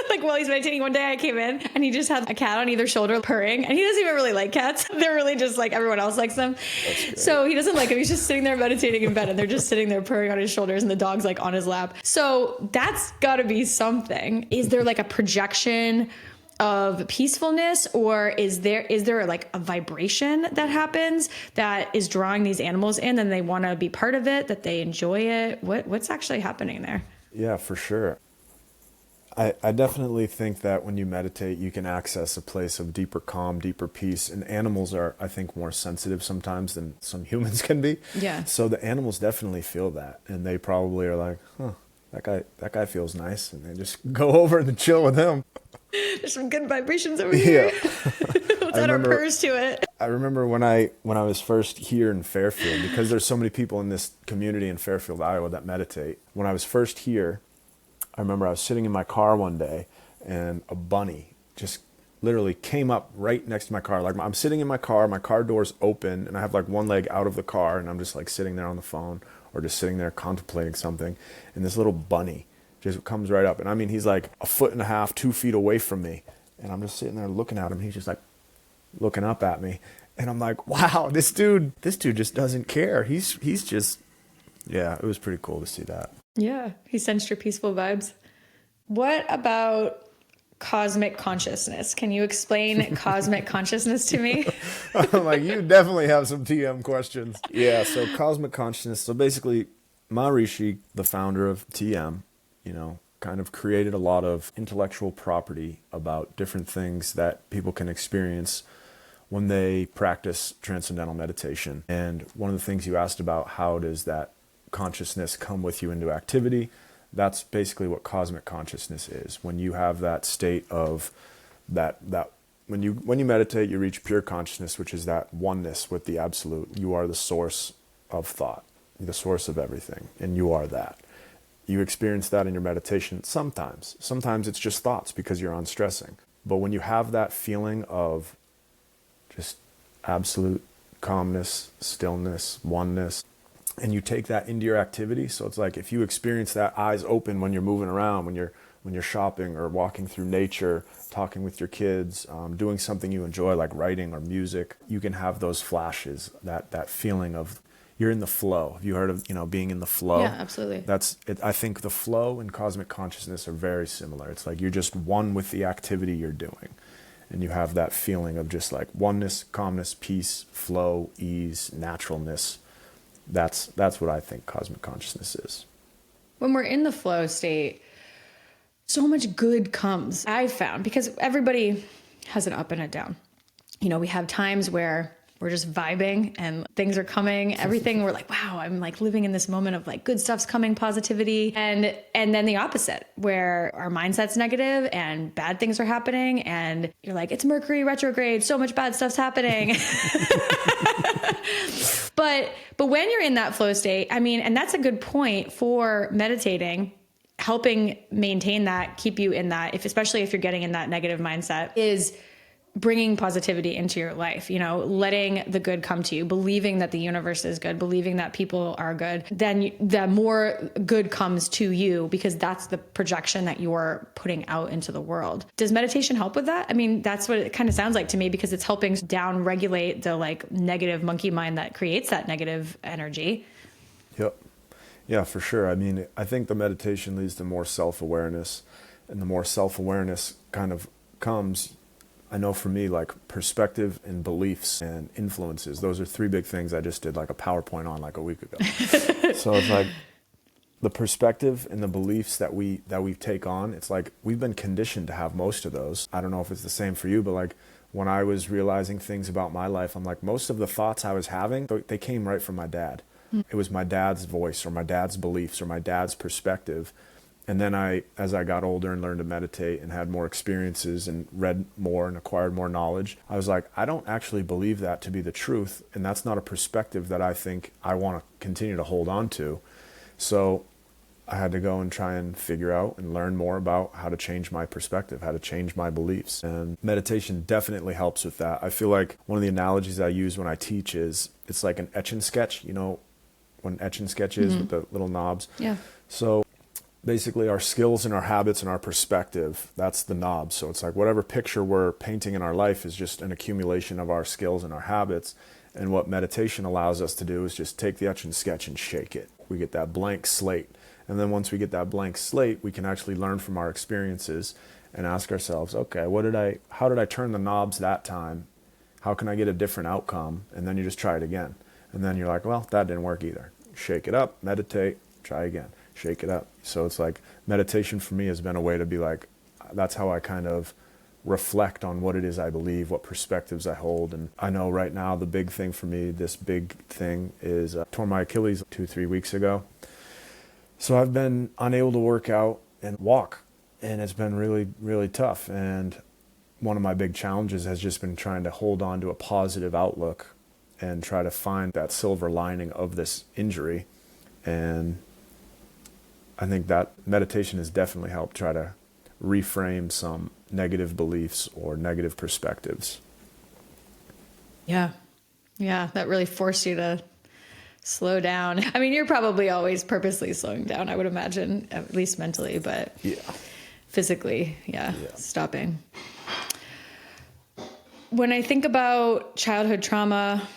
Like while he's meditating, one day I came in and he just had a cat on either shoulder purring, and he doesn't even really like cats. They're really just like everyone else likes them. So he doesn't like them. He's just sitting there meditating in bed, and they're just sitting there purring on his shoulders, and the dog's like on his lap. So that's gotta be something. Is there like a projection of peacefulness, or is there like a vibration that happens that is drawing these animals in and they want to be part of it, that they enjoy it? What's actually happening there? Yeah, for sure. I definitely think that when you meditate, you can access a place of deeper calm, deeper peace. And animals are, I think, more sensitive sometimes than some humans can be. Yeah. So the animals definitely feel that. And they probably are like, huh, that guy feels nice. And they just go over and chill with him. There's some good vibrations over here. Yeah. Let's add our purrs to it. I remember when I was first here in Fairfield, because there's so many people in this community in Fairfield, Iowa that meditate. When I was first here, I remember I was sitting in my car one day and a bunny just literally came up right next to my car. Like I'm sitting in my car door's open, and I have like one leg out of the car, and I'm just like sitting there on the phone or just sitting there contemplating something. And this little bunny just comes right up. And I mean, he's like 1.5 feet, 2 feet away from me. And I'm just sitting there looking at him. He's just like looking up at me. And I'm like, wow, this dude just doesn't care. He's just, yeah, it was pretty cool to see that. Yeah, he sensed your peaceful vibes. What about cosmic consciousness? Can you explain cosmic consciousness to me? I'm like, you definitely have some TM questions. Yeah, so cosmic consciousness. So basically, Maharishi, the founder of TM, kind of created a lot of intellectual property about different things that people can experience when they practice transcendental meditation. And one of the things you asked about, how does that consciousness come with you into activity? That's basically what cosmic consciousness is. When you have that state of that when you meditate, you reach pure consciousness, which is that oneness with the absolute. You are the source of thought, the source of everything, and you are that. You experience that in your meditation sometimes. Sometimes it's just thoughts because you're unstressing. But when you have that feeling of just absolute calmness, stillness, oneness, and you take that into your activity. So it's like if you experience that eyes open when you're moving around, when you're shopping or walking through nature, talking with your kids, doing something you enjoy like writing or music, you can have those flashes, that feeling of you're in the flow. Have you heard of, being in the flow? Yeah, absolutely. That's it. I think the flow and cosmic consciousness are very similar. It's like you're just one with the activity you're doing. And you have that feeling of just like oneness, calmness, peace, flow, ease, naturalness. That's what I think cosmic consciousness is. When we're in the flow state, so much good comes, I've found, because everybody has an up and a down. We have times where we're just vibing and things are coming, everything. We're like, wow, I'm like living in this moment of like good stuff's coming, positivity. And then the opposite, where our mindset's negative and bad things are happening. And you're like, it's Mercury retrograde. So much bad stuff's happening. But when you're in that flow state, and that's a good point for meditating, helping maintain that, keep you in that, especially if you're getting in that negative mindset, is bringing positivity into your life, letting the good come to you, believing that the universe is good, believing that people are good, then the more good comes to you because that's the projection that you're putting out into the world. Does meditation help with that? That's what it kind of sounds like to me, because it's helping down regulate the like negative monkey mind that creates that negative energy. Yep. Yeah, for sure. I think the meditation leads to more self-awareness, and the more self-awareness kind of comes, I know for me, like perspective and beliefs and influences, those are three big things I just did like a PowerPoint on like a week ago. So it's like the perspective and the beliefs that we take on, it's like we've been conditioned to have most of those. I don't know if it's the same for you, but like when I was realizing things about my life, I'm like, most of the thoughts I was having, they came right from my dad. It was my dad's voice or my dad's beliefs or my dad's perspective. And then as I got older and learned to meditate and had more experiences and read more and acquired more knowledge, I was like, I don't actually believe that to be the truth. And that's not a perspective that I think I want to continue to hold on to. So I had to go and try and figure out and learn more about how to change my perspective, how to change my beliefs. And meditation definitely helps with that. I feel like one of the analogies I use when I teach is it's like an etch and sketch, you know, when etch and sketch is with the little knobs. Yeah. So basically our skills and our habits and our perspective, that's the knobs. So it's like whatever picture we're painting in our life is just an accumulation of our skills and our habits. And what meditation allows us to do is just take the etch and sketch and shake it. We get that blank slate. And then once we get that blank slate, we can actually learn from our experiences and ask ourselves, okay, how did I turn the knobs that time? How can I get a different outcome? And then you just try it again. And then you're like, well, that didn't work either. Shake it up, meditate, try again, shake it up. So it's like meditation for me has been a way to be like, that's how I kind of reflect on what it is I believe, what perspectives I hold. And I know right now the big thing for me, this big thing is tore my Achilles 2-3 weeks ago. So I've been unable to work out and walk, and it's been really, really tough. And one of my big challenges has just been trying to hold on to a positive outlook and try to find that silver lining of this injury. And I think that meditation has definitely helped try to reframe some negative beliefs or negative perspectives. Yeah. Yeah. That really forced you to slow down. I mean, you're probably always purposely slowing down, I would imagine, at least mentally, but physically, stopping. When I think about childhood trauma,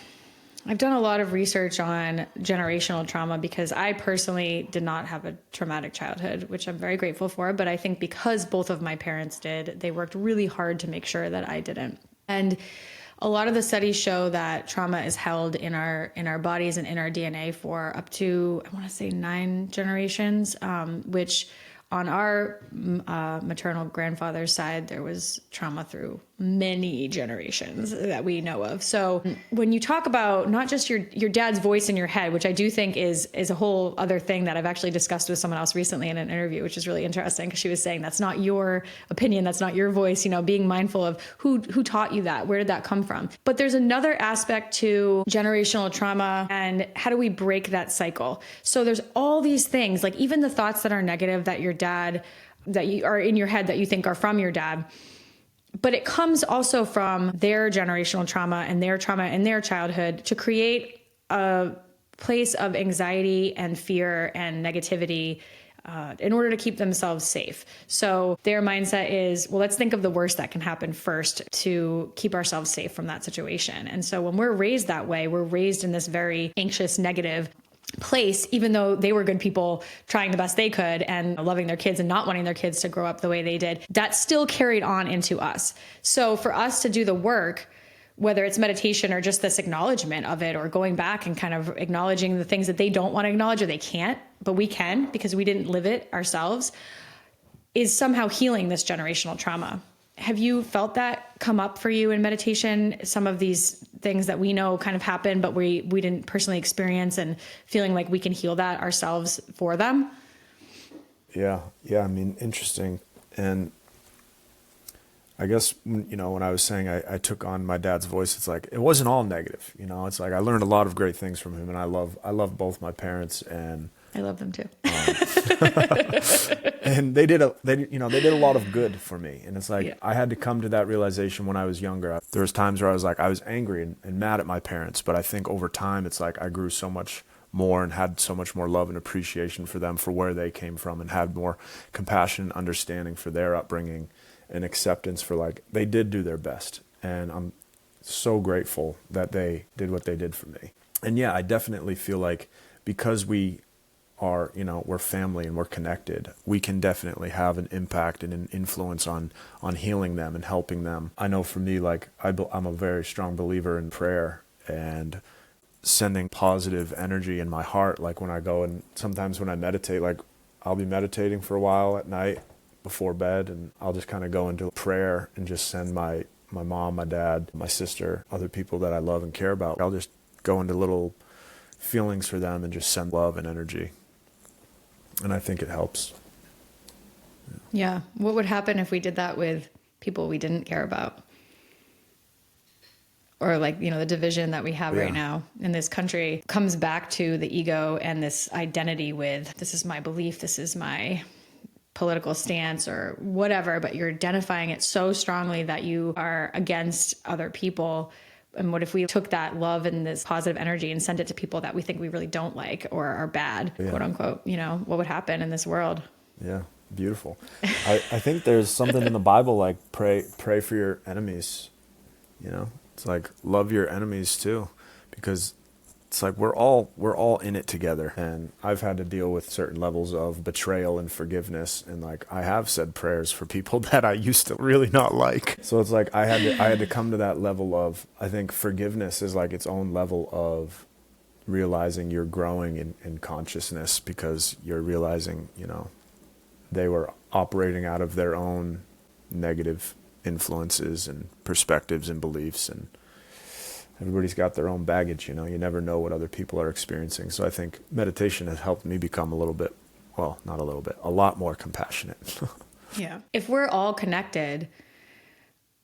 I've done a lot of research on generational trauma because I personally did not have a traumatic childhood, which I'm very grateful for. But I think because both of my parents did, they worked really hard to make sure that I didn't. And a lot of the studies show that trauma is held in our bodies and in our DNA for up to, I want to say 9 generations, which on our maternal grandfather's side, there was trauma through many generations that we know of. So when you talk about not just your dad's voice in your head, which I do think is a whole other thing that I've actually discussed with someone else recently in an interview, which is really interesting because she was saying that's not your opinion, that's not your voice, you know, being mindful of who taught you that, where did that come from? But there's another aspect to generational trauma and how do we break that cycle? So there's all these things, like even the thoughts that are negative that your dad, that you are in your head that you think are from your dad. But it comes also from their generational trauma and their trauma in their childhood to create a place of anxiety and fear and negativity in order to keep themselves safe. So their mindset is, well, let's think of the worst that can happen first to keep ourselves safe from that situation. And so when we're raised that way, we're raised in this very anxious, negative place, even though they were good people trying the best they could and loving their kids and not wanting their kids to grow up the way they did, that still carried on into us. So for us to do the work, whether it's meditation or just this acknowledgement of it or going back and kind of acknowledging the things that they don't want to acknowledge or they can't, but we can because we didn't live it ourselves, is somehow healing this generational trauma. Have you felt that come up for you in meditation? Some of these things that we know kind of happen, but we didn't personally experience, and feeling like we can heal that ourselves for them? Yeah. I mean, interesting. And I guess, you know, when I was saying I took on my dad's voice, it's like, it wasn't all negative. You know, it's like I learned a lot of great things from him, and I love both my parents, and I love them too. And they did a lot of good for me. And it's like, I had to come to that realization when I was younger. There was times where I was angry and mad at my parents, but I think over time, it's like I grew so much more and had so much more love and appreciation for them, for where they came from, and had more compassion and understanding for their upbringing and acceptance for, like, they did do their best. And I'm so grateful that they did what they did for me. And yeah, I definitely feel like because we are, we're family and we're connected, we can definitely have an impact and an influence on healing them and helping them. I know for me, like I'm a very strong believer in prayer and sending positive energy in my heart. Like when I go and sometimes when I meditate, like I'll be meditating for a while at night before bed, and I'll just kind of go into prayer and just send my mom, my dad, my sister, other people that I love and care about. I'll just go into little feelings for them and just send love and energy. And I think it helps. Yeah. What would happen if we did that with people we didn't care about? Or like, the division that we have right now in this country comes back to the ego and this identity with, this is my belief, this is my political stance or whatever, but you're identifying it so strongly that you are against other people. And what if we took that love and this positive energy and sent it to people that we think we really don't like or are bad, quote unquote, what would happen in this world? Yeah. Beautiful. I think there's something in the Bible, like pray for your enemies, It's like love your enemies too, because it's like we're all in it together. And I've had to deal with certain levels of betrayal and forgiveness, and like I have said prayers for people that I used to really not like. So it's like I had to come to that level of, I think forgiveness is like its own level of realizing you're growing in consciousness, because you're realizing, they were operating out of their own negative influences and perspectives and beliefs, and everybody's got their own baggage. You never know what other people are experiencing. So I think meditation has helped me become a lot more compassionate. Yeah. If we're all connected,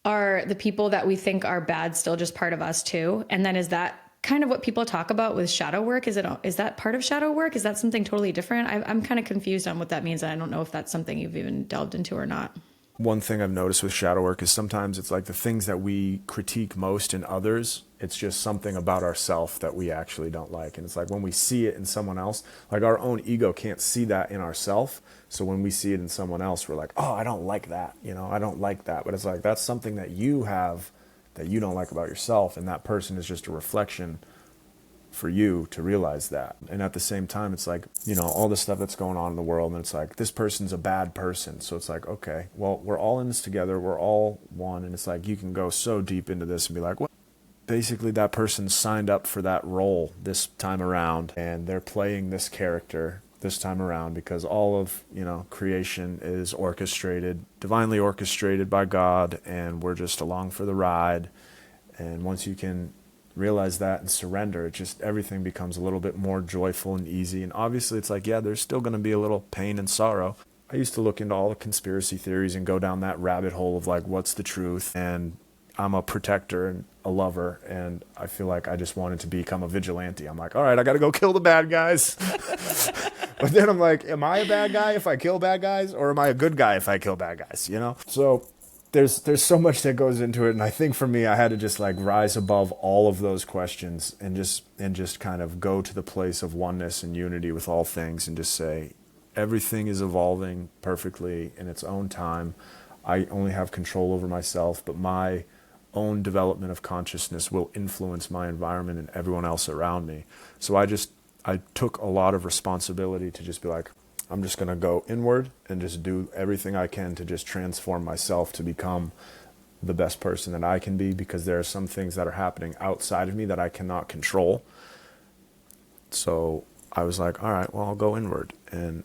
are the people that we think are bad still just part of us too? And then is that kind of what people talk about with shadow work? Is that part of shadow work? Is that something totally different? I'm kind of confused on what that means. And I don't know if that's something you've even delved into or not. One thing I've noticed with shadow work is sometimes it's like the things that we critique most in others, it's just something about ourself that we actually don't like. And it's like when we see it in someone else, like our own ego can't see that in ourself. So when we see it in someone else, we're like, oh, I don't like that. I don't like that. But it's like, that's something that you have that you don't like about yourself. And that person is just a reflection for you to realize that. And at the same time, it's like, all the stuff that's going on in the world, and it's like, this person's a bad person. So it's like, okay, well, we're all in this together. We're all one. And it's like, you can go so deep into this and be like, well, basically that person signed up for that role this time around, and they're playing this character this time around because all of, creation is divinely orchestrated by God, and we're just along for the ride. And once you can realize that and surrender, everything becomes a little bit more joyful and easy. And obviously it's like, there's still going to be a little pain and sorrow. I used to look into all the conspiracy theories and go down that rabbit hole of like, what's the truth? And I'm a protector and a lover, and I feel like I just wanted to become a vigilante. I'm like, all right, I got to go kill the bad guys. But then I'm like, am I a bad guy if I kill bad guys, or am I a good guy if I kill bad guys? So there's so much that goes into it. And I think for me, I had to just like rise above all of those questions and just kind of go to the place of oneness and unity with all things, and just say, everything is evolving perfectly in its own time. I only have control over myself, but my own development of consciousness will influence my environment and everyone else around me. So I took a lot of responsibility to just be like, I'm just going to go inward and just do everything I can to just transform myself to become the best person that I can be, because there are some things that are happening outside of me that I cannot control. So I was like, all right, well, I'll go inward. And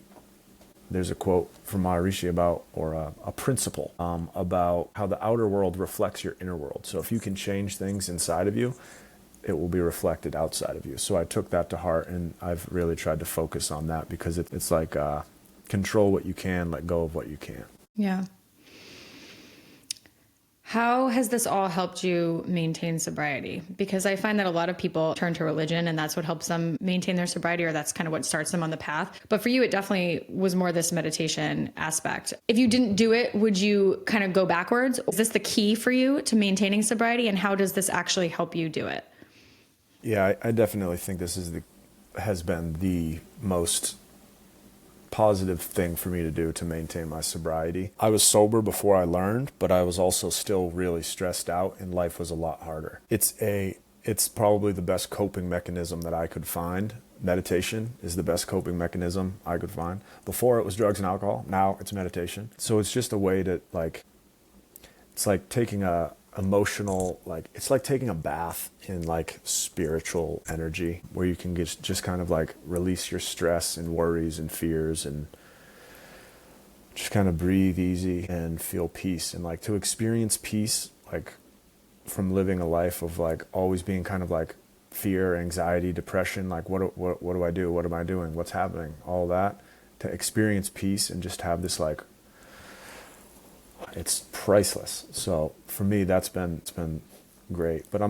there's a quote from Maharishi about, or a principle about how the outer world reflects your inner world. So if you can change things inside of you, it will be reflected outside of you. So I took that to heart, and I've really tried to focus on that, because it's like control what you can, let go of what you can't. Yeah. How has this all helped you maintain sobriety? Because I find that a lot of people turn to religion and that's what helps them maintain their sobriety, or that's kind of what starts them on the path. But for you, it definitely was more this meditation aspect. If you didn't do it, would you kind of go backwards? Is this the key for you to maintaining sobriety? And how does this actually help you do it? Yeah, I definitely think this has been the most positive thing for me to do to maintain my sobriety. I was sober before I learned, but I was also still really stressed out, and life was a lot harder. It's a it's probably the best coping mechanism that I could find. Meditation is the best coping mechanism I could find. Before it was drugs and alcohol, now it's meditation. So it's just a way to like, it's like taking a emotional, like, it's like taking a bath in like spiritual energy where you can just kind of like release your stress and worries and fears and just kind of breathe easy and feel peace. And like to experience peace, like from living a life of like always being kind of like fear, anxiety, depression, like what do I do? What am I doing? What's happening? All that, to experience peace and just have this like, it's priceless. So for me, it's been great. But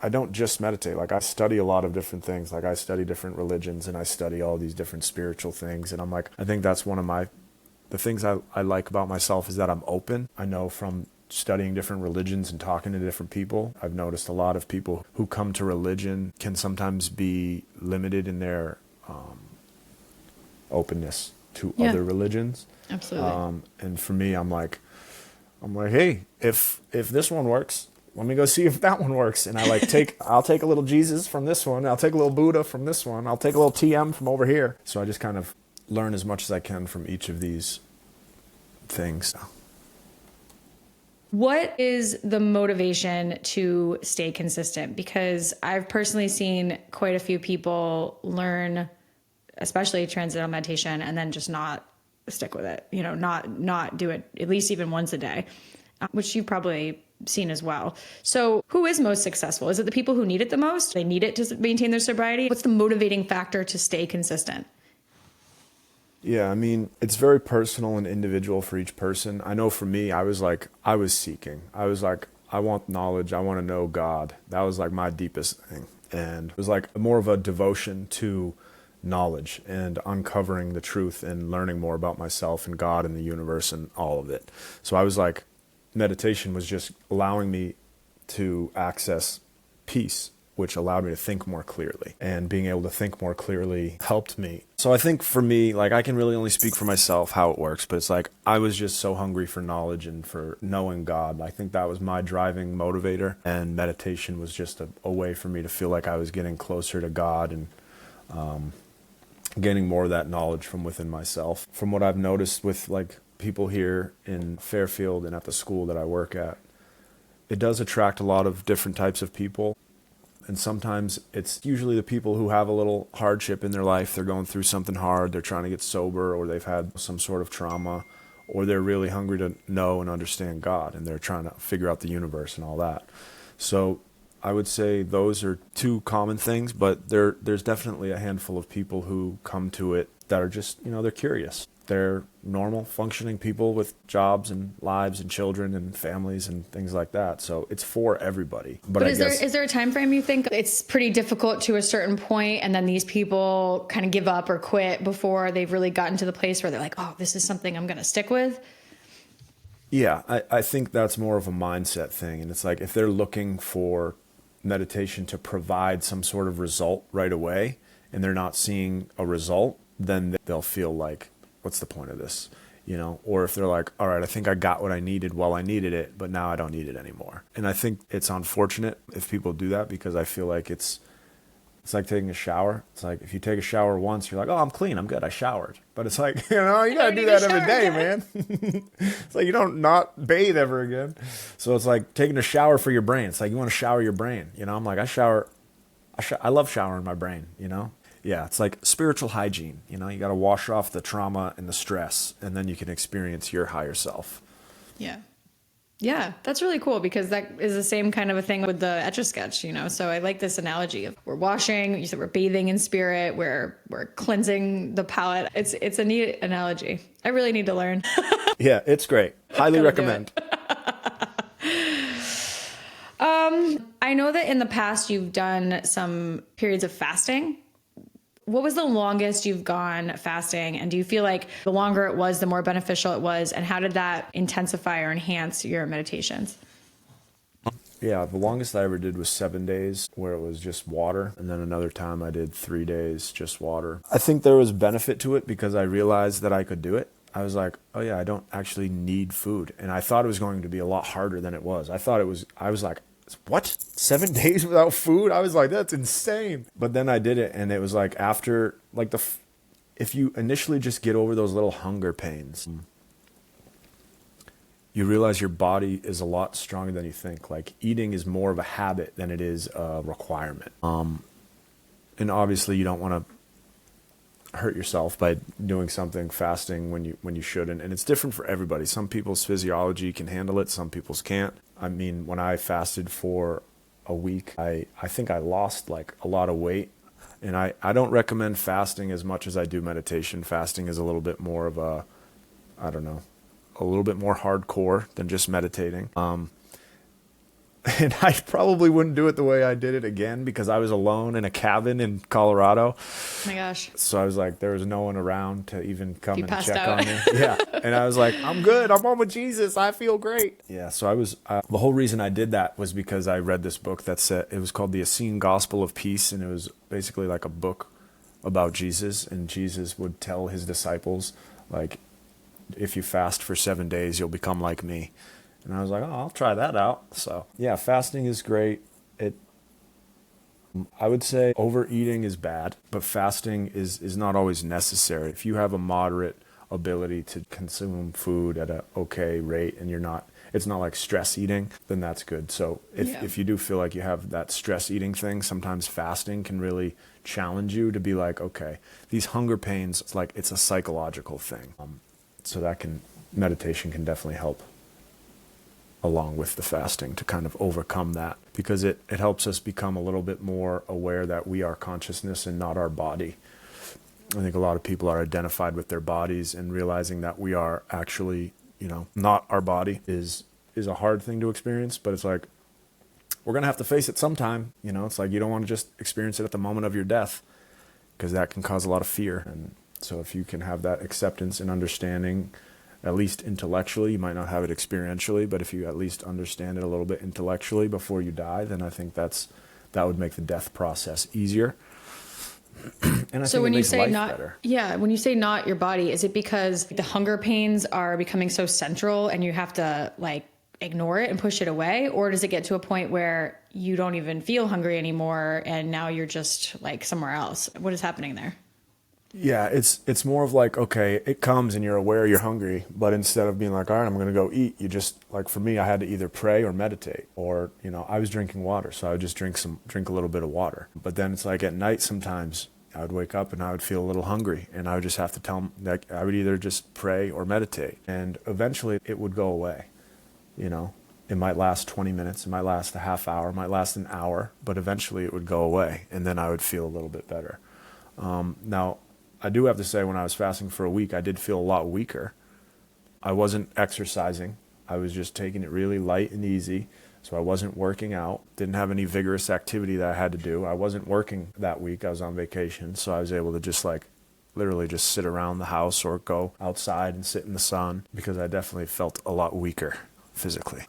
I don't just meditate. Like I study a lot of different things. Like I study different religions and I study all these different spiritual things. And I'm like, I think that's one of the things I like about myself is that I'm open. I know from studying different religions and talking to different people, I've noticed a lot of people who come to religion can sometimes be limited in their openness to other religions. Absolutely. And for me, I'm like, hey, if this one works, let me go see if that one works. And I'll take a little Jesus from this one. I'll take a little Buddha from this one. I'll take a little TM from over here. So I just kind of learn as much as I can from each of these things. What is the motivation to stay consistent? Because I've personally seen quite a few people learn, especially transcendental meditation, and then just not stick with it, not do it at least even once a day, which you've probably seen as well. So who is most successful? Is it the people who need it the most? They need it to maintain their sobriety? What's the motivating factor to stay consistent? Yeah, I mean, it's very personal and individual for each person. I know for me, I was seeking. I was like, I want knowledge. I want to know God. That was like my deepest thing. And it was like more of a devotion to knowledge and uncovering the truth and learning more about myself and God and the universe and all of it. So I was like, meditation was just allowing me to access peace, which allowed me to think more clearly. And being able to think more clearly helped me. So I think for me, like I can really only speak for myself how it works, but it's like I was just so hungry for knowledge and for knowing God. I think that was my driving motivator. And meditation was just a way for me to feel like I was getting closer to God and gaining more of that knowledge from within myself. From what I've noticed with like people here in Fairfield and at the school that I work at, it does attract a lot of different types of people. And sometimes it's usually the people who have a little hardship in their life. They're going through something hard. They're trying to get sober, or they've had some sort of trauma, or they're really hungry to know and understand God, and they're trying to figure out the universe and all that. So I would say those are two common things, but there's definitely a handful of people who come to it that are just, they're curious. They're normal, functioning people with jobs and lives and children and families and things like that. So it's for everybody. But is there a time frame you think it's pretty difficult to a certain point, and then these people kind of give up or quit before they've really gotten to the place where they're like, oh, this is something I'm going to stick with? Yeah, I think that's more of a mindset thing. And it's like if they're looking for meditation to provide some sort of result right away and they're not seeing a result, then they'll feel like, what's the point of this? Or if they're like, all right, I think I got what I needed while I needed it, but now I don't need it anymore. And I think it's unfortunate if people do that, because I feel like it's like taking a shower. It's like if you take a shower once, you're like, oh, I'm clean, I'm good, I showered. But it's like, you gotta do that every day, man. It's like you don't not bathe ever again. So it's like taking a shower for your brain. It's like you want to shower your brain. I'm like, I love showering my brain, Yeah, it's like spiritual hygiene. You got to wash off the trauma and the stress, and then you can experience your higher self. Yeah. Yeah, that's really cool, because that is the same kind of a thing with the Etch-a-Sketch, So I like this analogy of we're washing, you said we're bathing in spirit, we're cleansing the palate. It's a neat analogy. I really need to learn. Yeah, it's great. Highly recommend. I know that in the past you've done some periods of fasting. What was the longest you've gone fasting? And do you feel like the longer it was, the more beneficial it was? And how did that intensify or enhance your meditations? Yeah, the longest I ever did was 7 days, where it was just water. And then another time I did 3 days, just water. I think there was benefit to it because I realized that I could do it. I was like, oh yeah, I don't actually need food. And I thought it was going to be a lot harder than it was. I was like, What? 7 days without food? I was like, that's insane. But then I did it, and it was like after, like if you initially just get over those little hunger pains, you realize your body is a lot stronger than you think. Like eating is more of a habit than it is a requirement. And obviously you don't want to hurt yourself by doing something fasting when you shouldn't. And it's different for everybody. Some people's physiology can handle it. Some people's can't. I mean, when I fasted for a week, I think I lost like a lot of weight. And I don't recommend fasting as much as I do meditation. Fasting is a little bit more of a, I don't know, a little bit more hardcore than just meditating. And I probably wouldn't do it the way I did it again because I was alone in a cabin in Colorado. Oh my gosh. So I was like, there was no one around to even come and check out. on me. Yeah. And I was like, I'm good. I'm on with Jesus. I feel great. Yeah. So I was, the whole reason I did that was because I read this book that said, it was called The Essene Gospel of Peace. And it was basically like a book about Jesus. And Jesus would tell his disciples, like, if you fast for 7 days, you'll become like me. And I was like, oh, I'll try that out. So yeah, fasting is great. I would say overeating is bad, but fasting is not always necessary. If you have a moderate ability to consume food at an okay rate and it's not like stress eating, then that's good. So if you do feel like you have that stress eating thing, sometimes fasting can really challenge you to be like, okay, these hunger pains, it's a psychological thing. So meditation can definitely help along with the fasting to kind of overcome that, because it helps us become a little bit more aware that we are consciousness and not our body. I think a lot of people are identified with their bodies, and realizing that we are actually, not our body is a hard thing to experience, but it's like, we're going to have to face it sometime. It's like, you don't want to just experience it at the moment of your death, because that can cause a lot of fear. And so if you can have that acceptance and understanding, at least intellectually, you might not have it experientially, but if you at least understand it a little bit intellectually before you die, then I think that would make the death process easier. And I think it makes life better. Yeah, when you say not your body, is it because the hunger pains are becoming so central and you have to ignore it and push it away? Or does it get to a point where you don't even feel hungry anymore and now you're just somewhere else? What is happening there? Yeah, it's more of like, okay, it comes and you're aware you're hungry, but instead of being like, all right, I'm going to go eat, you just, for me, I had to either pray or meditate, or, I was drinking water, so I would just drink a little bit of water. But then it's like at night sometimes I would wake up and I would feel a little hungry, and I would just have to tell them that I would either just pray or meditate, and eventually it would go away. It might last 20 minutes, it might last a half hour, it might last an hour, but eventually it would go away, and then I would feel a little bit better. Now, I do have to say, when I was fasting for a week, I did feel a lot weaker. I wasn't exercising. I was just taking it really light and easy. So I wasn't working out, didn't have any vigorous activity that I had to do. I wasn't working that week. I was on vacation. So I was able to just literally just sit around the house or go outside and sit in the sun, because I definitely felt a lot weaker physically. I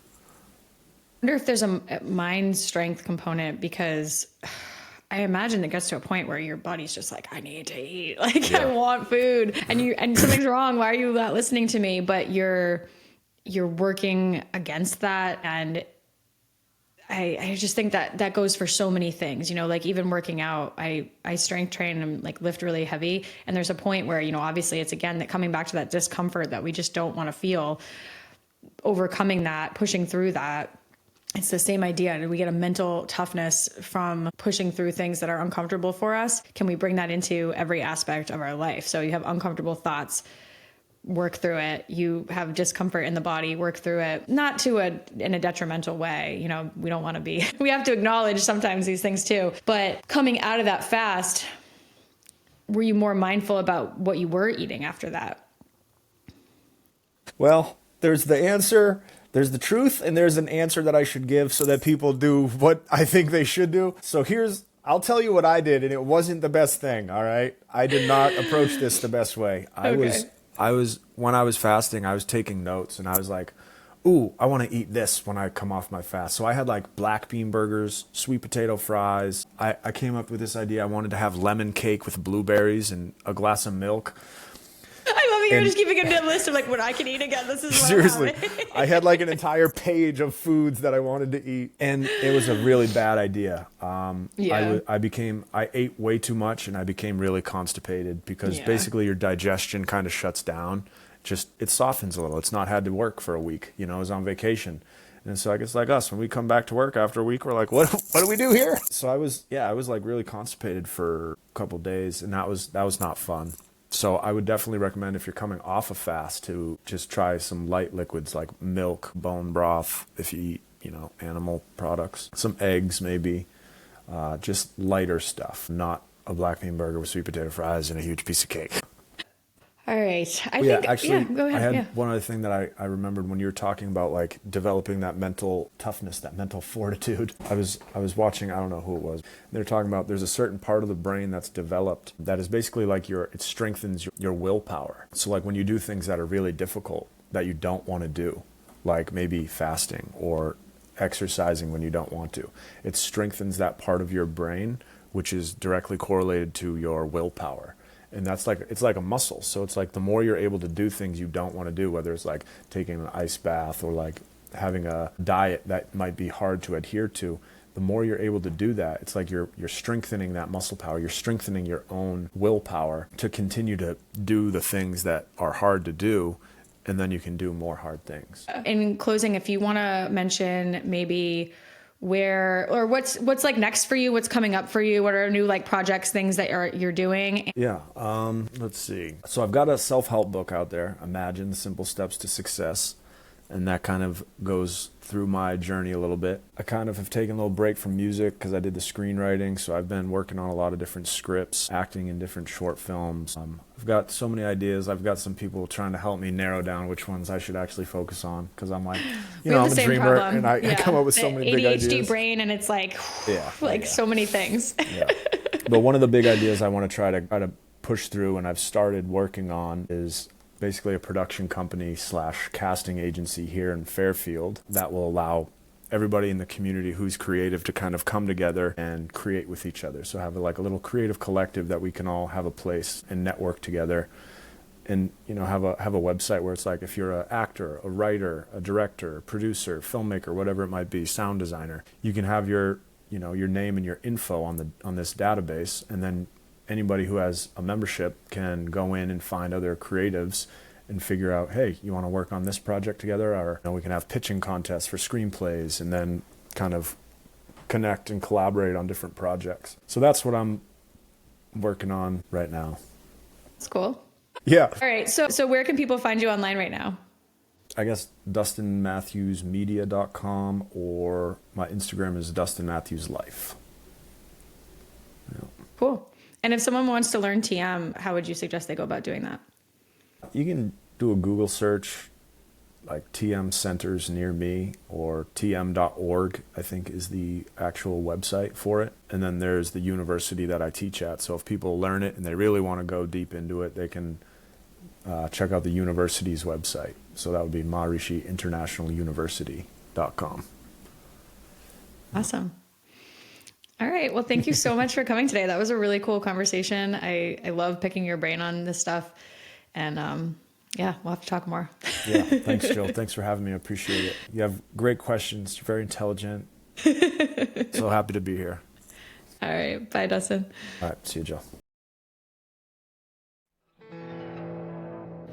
wonder if there's a mind strength component, because I imagine it gets to a point where your body's just like, I need to eat. I want food, and something's wrong. Why are you not listening to me? But you're working against that. And I just think that goes for so many things, even working out, I strength train and lift really heavy. And there's a point where, obviously it's again, that coming back to that discomfort that we just don't want to feel, overcoming that, pushing through that. It's the same idea. Do we get a mental toughness from pushing through things that are uncomfortable for us? Can we bring that into every aspect of our life? So you have uncomfortable thoughts, work through it. You have discomfort in the body, work through it, not in a detrimental way. We don't want to be, we have to acknowledge sometimes these things too. But coming out of that fast, were you more mindful about what you were eating after that? Well, there's the answer. There's the truth, and there's an answer that I should give so that people do what I think they should do. So I'll tell you what I did, and it wasn't the best thing, all right? I did not approach this the best way. When I was fasting, I was taking notes, and I was like, ooh, I want to eat this when I come off my fast. So I had black bean burgers, sweet potato fries. I came up with this idea. I wanted to have lemon cake with blueberries and a glass of milk. I love you were just keeping a list of like what I can eat again. This is what seriously, I had like an entire page of foods that I wanted to eat, and it was a really bad idea. I ate way too much, and I became really constipated because basically your digestion kind of shuts down. Just it softens a little. It's not had to work for a week. You know, I was on vacation. And so I guess like us, when we come back to work after a week, we're like, what do we do here? So I was like really constipated for a couple of days, and that was not fun. So I would definitely recommend, if you're coming off a fast, to just try some light liquids like milk, bone broth, if you eat, you know, animal products, some eggs maybe, just lighter stuff, not a black bean burger with sweet potato fries and a huge piece of cake. All right. Go ahead. I had one other thing that I remembered when you were talking about like developing that mental toughness, that mental fortitude. I was watching, I don't know who it was. They're talking about there's a certain part of the brain that's developed that is basically like it strengthens your willpower. So like when you do things that are really difficult that you don't want to do, like maybe fasting or exercising when you don't want to, it strengthens that part of your brain, which is directly correlated to your willpower. And that's like, it's like a muscle. So it's like the more you're able to do things you don't want to do, whether it's like taking an ice bath or like having a diet that might be hard to adhere to, the more you're able to do that, it's like you're strengthening that muscle power. You're strengthening your own willpower to continue to do the things that are hard to do. And then you can do more hard things. In closing, if you want to mention maybe where or what's like next for you, what's coming up for you, what are new like projects, things that you're doing? Yeah, let's see. So I've got a self-help book out there, Imagine Simple Steps to Success, and that kind of goes through my journey a little bit. I kind of have taken a little break from music because I did the screenwriting, so I've been working on a lot of different scripts, acting in different short films. I've got so many ideas. I've got some people trying to help me narrow down which ones I should actually focus on, because I'm like, I'm a dreamer, problem. And I come up with so many big ideas. ADHD brain, and it's like, so many things. Yeah. But one of the big ideas I want to try to push through, and I've started working on, is basically a production company / casting agency here in Fairfield that will allow everybody in the community who's creative to kind of come together and create with each other. So have like a little creative collective that we can all have a place and network together, and have a website where it's like, if you're an actor, a writer, a director, a producer, filmmaker, whatever it might be, sound designer, you can have your name and your info on this database, and then anybody who has a membership can go in and find other creatives and figure out, hey, you want to work on this project together? Or we can have pitching contests for screenplays, and then kind of connect and collaborate on different projects. So that's what I'm working on right now. That's cool. Yeah. All right. So where can people find you online right now? I guess DustinMatthewsMedia.com, or my Instagram is DustinMatthewsLife. Yeah. Cool. And if someone wants to learn TM, how would you suggest they go about doing that? You can do a Google search, like TM Centers Near Me, or tm.org, I think is the actual website for it. And then there's the university that I teach at. So if people learn it and they really want to go deep into it, they can check out the university's website. So that would be MahrishiInternationalUniversity.com. Awesome. All right. Well, thank you so much for coming today. That was a really cool conversation. I love picking your brain on this stuff. And we'll have to talk more. Yeah. Thanks, Jill. Thanks for having me. I appreciate it. You have great questions. You're very intelligent. So happy to be here. All right. Bye, Dustin. All right. See you, Jill.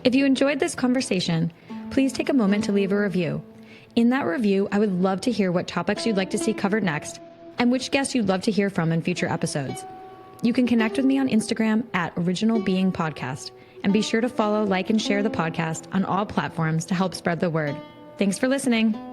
If you enjoyed this conversation, please take a moment to leave a review. In that review, I would love to hear what topics you'd like to see covered next, and which guests you'd love to hear from in future episodes. You can connect with me on Instagram at Original Being Podcast, and be sure to follow, like, and share the podcast on all platforms to help spread the word. Thanks for listening.